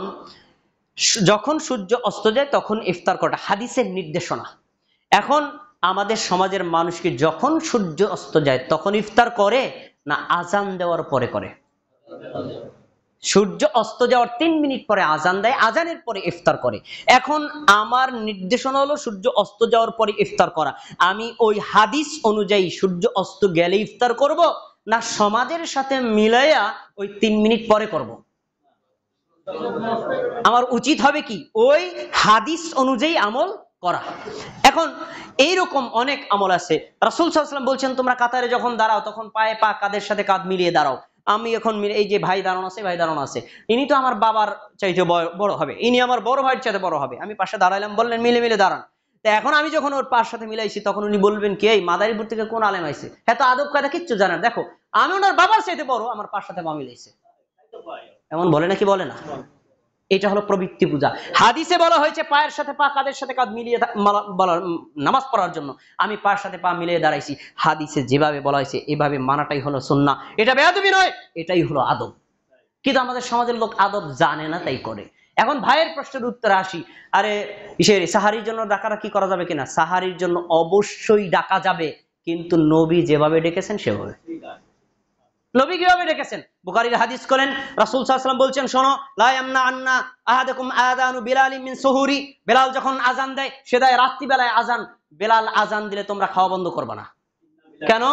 যখন সূর্য অস্ত যায় তখন ইফতার করাটা হাদিসের নির্দেশনা। এখন আমাদের সমাজের মানুষ কি যখন সূর্য অস্ত যায় তখন ইফতার করে না আজান দেওয়ার পরে করে? সূর্য অস্ত যাওয়ার 3 মিনিট পরে আজান দেয়, আজানের পরে ইফতার করে। এখন আমার নির্দেশনা হলো সূর্য অস্ত যাওয়ার পরে ইফতার করা। আমি ওই হাদিস অনুযায়ী সূর্য অস্ত গেলে ইফতার করব না সমাজের সাথে মিলাইয়া ওই 3 মিনিট পরে করব? আমার উচিত হবে কি ওই হাদিস অনুযায়ী আমল করা। এখন এইরকম অনেক আমল আছে। রাসূল সাল্লাল্লাহু আলাইহি ওয়াসাল্লাম বলছেন তোমরা কাতারে যখন দাঁড়াও তখন পায়ে পা কাঁধের সাথে কাঁধ মিলিয়ে দাঁড়াও। আমি এখন এই যে ভাই দাঁড়ানো আছে, ভাই দাঁড়ানো আছে, ইনি তো আমার বাবার চাইতে বড় হবে, ইনি আমার বড় ভাইয়ের চাইতে বড় হবে, আমি পাশে দাঁড়াইলাম, বললেন মিলে মিলে দাঁড়ান। তো এখন আমি যখন ওর পার সাথে মিলাইছি তখন উনি বলবেন কি এই মাদারীপুর থেকে কোন আলেম আইছে, এত আদব কায়দা কিচ্ছু জানেন, দেখো আমি ওনার বাবার চাইতে বড়, আমার পার সাথে পা মিলাইছে। এমন বলে নাকি? বলে না। এটা হলো প্রবৃত্তি পূজা। হাদিসে বলা হয়েছে পায়ের সাথে পা কাঁধের সাথে কাঁধ মিলিয়ে নামাজ পড়ার জন্য। আমি পায়ের সাথে পা মিলিয়ে দাঁড়াইছি। হাদিসে যেভাবে বলা হয়েছে এভাবে মানাটাই হলো সুন্নাহ। এটা বেয়াদবি নয়, এটাই হলো আদব। কিন্তু আমাদের সমাজের লোক আদব জানে না, তাই করে। এখন ভাইয়ের প্রশ্নের উত্তরে আসি। আরে সাহারির জন্য ডাকাডাকি করা যাবে কিনা? সাহারির জন্য অবশ্যই ডাকা যাবে, কিন্তু নবী যেভাবে ডেকেছেন সেভাবে। নবী কিভাবে ডেকেছেন? বুখারীর হাদিস করেন, রাসূল সাল্লাল্লাহু আলাইহি ওয়াসাল্লাম বলছেন, শোনো, লা ইয়ামনা আন্না আহাদাকুম আযানু বিলাল মিন সুহুরি। বেলাল যখন আজান দেয়, সে দেয় রাত্রি বেলায় আজান। বেলাল আজান দিলে তোমরা খাওয়া বন্ধ করবে না। কেন?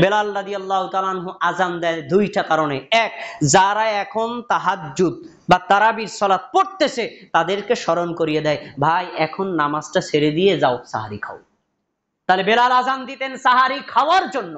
বেলাল রাদিয়াল্লাহু তাআলা আনহু আজান দেয় দুইটা কারণে। এক, যারা এখন তাহাজ্জুদ বা তারাবির সালাত পড়তেছে তাদেরকে স্মরণ করিয়ে দেয়, ভাই এখন নামাজটা ছেড়ে দিয়ে যাও, সাহারি খাও। তাহলে বেলাল আজান দিতেন সাহারি খাওয়ার জন্য।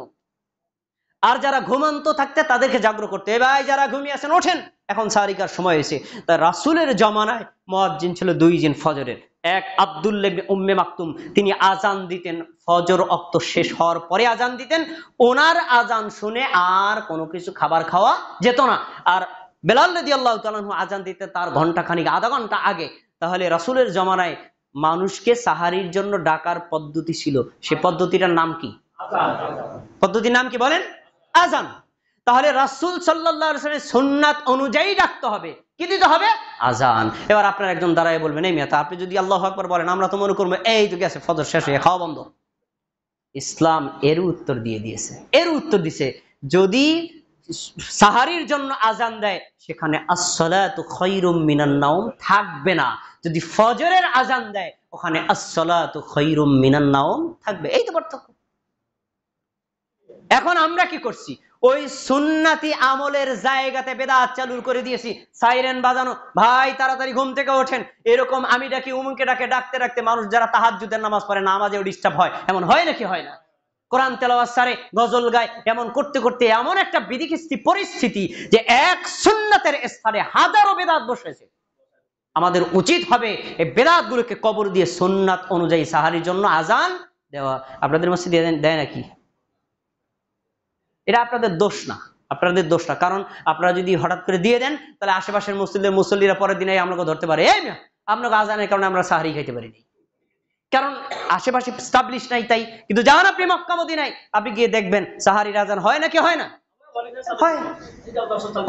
আর যারা ঘুমন্ত থাকতে তাদেরকে জাগ্রত করতে, ভাই যারা ঘুমিয়ে আছেন ওঠেন, এখন সাহারিকার সময় হয়েছে। তা রাসূলের জামানায় মুয়াজ্জিন ছিল 2 জন ফজরের। এক আব্দুল্লাহ ইবনে উম্মে মাকতুম, তিনি আজান দিতেন ফজর ওয়াক্ত শেষ হওয়ার পরে আজান দিতেন। ওনার আজান শুনে আর কোনো কিছু খাবার খাওয়া যেত না। আর বেলাল রাদিয়াল্লাহু তাআলা আনহু আজান দিতে তার ঘন্টা খানিক আধা ঘন্টা আগে। তাহলে রাসূলের জামানায় মানুষকে সাহারির জন্য ডাকার পদ্ধতি ছিল, সে পদ্ধতিটার নাম কি? পদ্ধতির নাম কি বলেন? আজান। তাহলে রাসূল সাল্লাল্লাহু আলাইহি ওয়াসাল্লামের সুন্নাত অনুযায়ী ডাকতে হবে। কি দিতে হবে? আজান। এবার আপনার একজন দাঁড়ায় বলবেন, এই মিয়া, আপনি যদি আল্লাহু আকবার বলেন আমরা তো মনে করবো এই তো গেছে ফজর শেষ হয়ে খাওয়া বন্ধ। ইসলাম এর উত্তর দিয়ে দিয়েছে। এর উত্তর দিছে, যদি সাহারির জন্য আজান দেয় সেখানে আস-সালাতু খায়রুম মিনান নাওম থাকবে না। যদি ফজরের আজান দেয় ওখানে আস-সালাতু খায়রুম মিনান নাওম থাকবে। এই তো পার্থক্য। এখন আমরা কি করছি? ওই সুন্নাতি আমলের জায়গাতে বেদাত চালু করে দিয়েছি। সাইরেন বাজানো, ভাই তাড়াতাড়ি ঘুম থেকে ওঠেন, এরকম আমি ডাকি উমুকে ডাকে, ডাকতে ডাকতে মানুষ যারা তাহাজ্জুদের নামাজ পড়ে নামাজেও ডিস্টার্ব হয়। এমন হয় নাকি? হয় না? কোরআন তেলাওয়াত সারে গজল গায়, এমন করতে করতে এমন একটা বিধিখিস্তি পরিস্থিতি যে এক সুন্নাতের স্থানে হাজারো বেদাত বসেছে। আমাদের উচিত হবে এই বেদাতগুলোকে কবর দিয়ে সুন্নাত অনুযায়ী সাহারির জন্য আজান দেওয়া। আপনাদের মসজিদে দেয় নাকি? এটা আপনাদের দোষ না, আপনাদের দোষ না। কারণ আপনারা যদি হঠাৎ করে দিয়ে দেন তাহলে আশেপাশের মসজিদের মুসল্লিরা পরের দিনে আমাকে ধরতে পারে, এই না আপনাকে আজানের কারণে আমরা সাহারি খাইতে পারিনি, কারণ আশেপাশে স্টাবলিশ নাই তাই। কিন্তু যান আপনি মক্কা মদিনায়, আপনি গিয়ে দেখবেন সাহারির আজান হয় নাকি হয় না? হয়।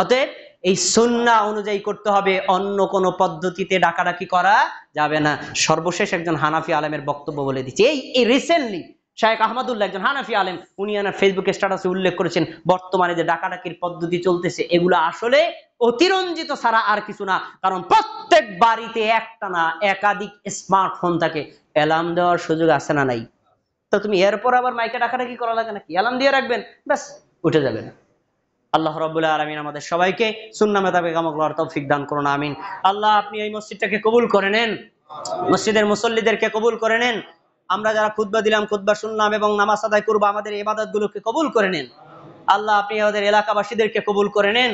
অতএব এই সুন্নাহ অনুযায়ী করতে হবে, অন্য কোন পদ্ধতিতে ডাকাডাকি করা যাবে না। সর্বশেষ একজন হানাফি আলেমের বক্তব্য বলে দিচ্ছি। এই রিসেন্টলি শায়েখ আহমদুল্লাহ, একজন হানাফি আলেম, উনি আমার ফেসবুকে স্ট্যাটাসে উল্লেখ করেছেন বর্তমানে যে ডাকাডাকির পদ্ধতি চলতেছে এগুলো আসলে অতিরঞ্জিত ছাড়া আর কিছু না। কারণ প্রত্যেক বাড়িতে একটা না একাধিক স্মার্টফোন থাকে, অ্যালার্ম দেওয়ার সুযোগ আছে না নাই? তো তুমি এরপর আবার মাইকে ডাকাডাকি করা লাগে নাকি? অ্যালার্ম দিয়ে রাখবেন, ব্যাস উঠে যাবেন। আল্লাহ রাব্বুল আলামিন আমাদের সবাইকে সুন্নাহ মোতাবেক আমল করার তৌফিক দান করুন, আমিন। আল্লাহ আপনি এই মসজিদটাকে কবুল করে নেন, মসজিদের মুসল্লিদেরকে কবুল করে নেন। আমরা যারা খুতবা দিলাম, খুতবা শুনলাম এবং নামাজ আদায় করবো, আমাদের ইবাদতগুলোকে কবুল করে নেন। আল্লাহ আপনি আমাদের এলাকাবাসীদেরকে কবুল করে নেন।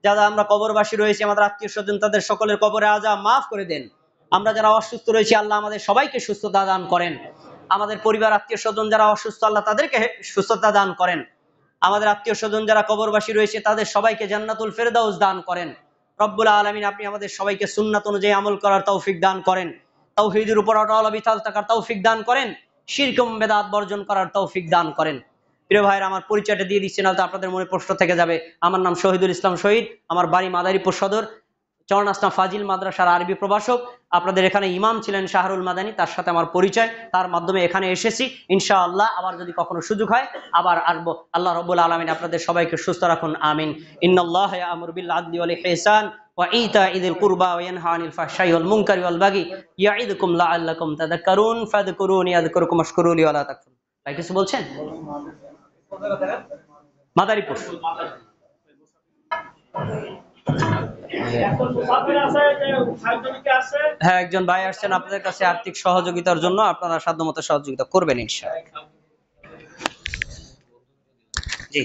যারা আমরা কবরবাসী রয়েছে, আমাদের আত্মীয় স্বজন, তাদের সকলের কবরে আযাব মাফ করে দেন। আমরা যারা অসুস্থ রয়েছি আল্লাহ আমাদের সবাইকে সুস্থতা দান করেন। আমাদের পরিবার আত্মীয় স্বজন যারা অসুস্থ আল্লাহ তাদেরকে সুস্থতা দান করেন। আমাদের আত্মীয় স্বজন যারা কবরবাসী রয়েছে তাদের সবাইকে জান্নাতুল ফেরদাউস দান করেন। রব্বুল আলামিন আপনি আমাদের সবাইকে সুন্নাত অনুযায়ী আমল করার তৌফিক দান করেন, তাওহীদের উপর অটল অবিচল থাকার তৌফিক দান করেন, শিরক ও বিদআত বর্জন করার তৌফিক দান করেন। প্রিয় ভাইরা, আমার পরিচয়টা দিয়ে দিচ্ছি, না তো আপনাদের মনে প্রশ্ন থেকে যাবে। আমার নাম শহীদুল ইসলাম শহীদ, আমার বাড়ি মাদারীপুর সদর, চরণ আসলাম ফাজিল মাদ্রাসার আরবি প্রভাষক। আপনাদের এখানে ইমাম ছিলেন শাহরুল মাদানী, তার সাথে আমার পরিচয়, তার মাধ্যমে এখানে এসেছি। ইনশাআল্লাহ আবার যদি কখনো সুযোগ হয় আবার আসবো। আল্লাহ রাব্বুল আলামিন আপনাদের সবাইকে সুস্থ রাখুন, আমিন। ইন্নাল্লাহা ইয়া'মুরু বিল আদলি ওয়াল ইহসান ওয়া ইতাইযিল কুরবা ওয়া ইয়ানহা আনিল ফাহশাই ওয়াল মুনকারি ওয়াল বাগি ইয়া'iদুকুম লাআল্লাকুম তাযাক্কারুন ফাযকুরুনি আযকুরকুম ওয়াশকুরু লি ওয়া লা তাকফুরুন। ভাই কিছু বলছেন? মাদারীপুর। হ্যাঁ, একজন ভাই আসছেন আপনাদের কাছে আর্থিক সহযোগিতার জন্য, আপনারা সাধ্যমতো সহযোগিতা করবেন ইনশাআল্লাহ। জি।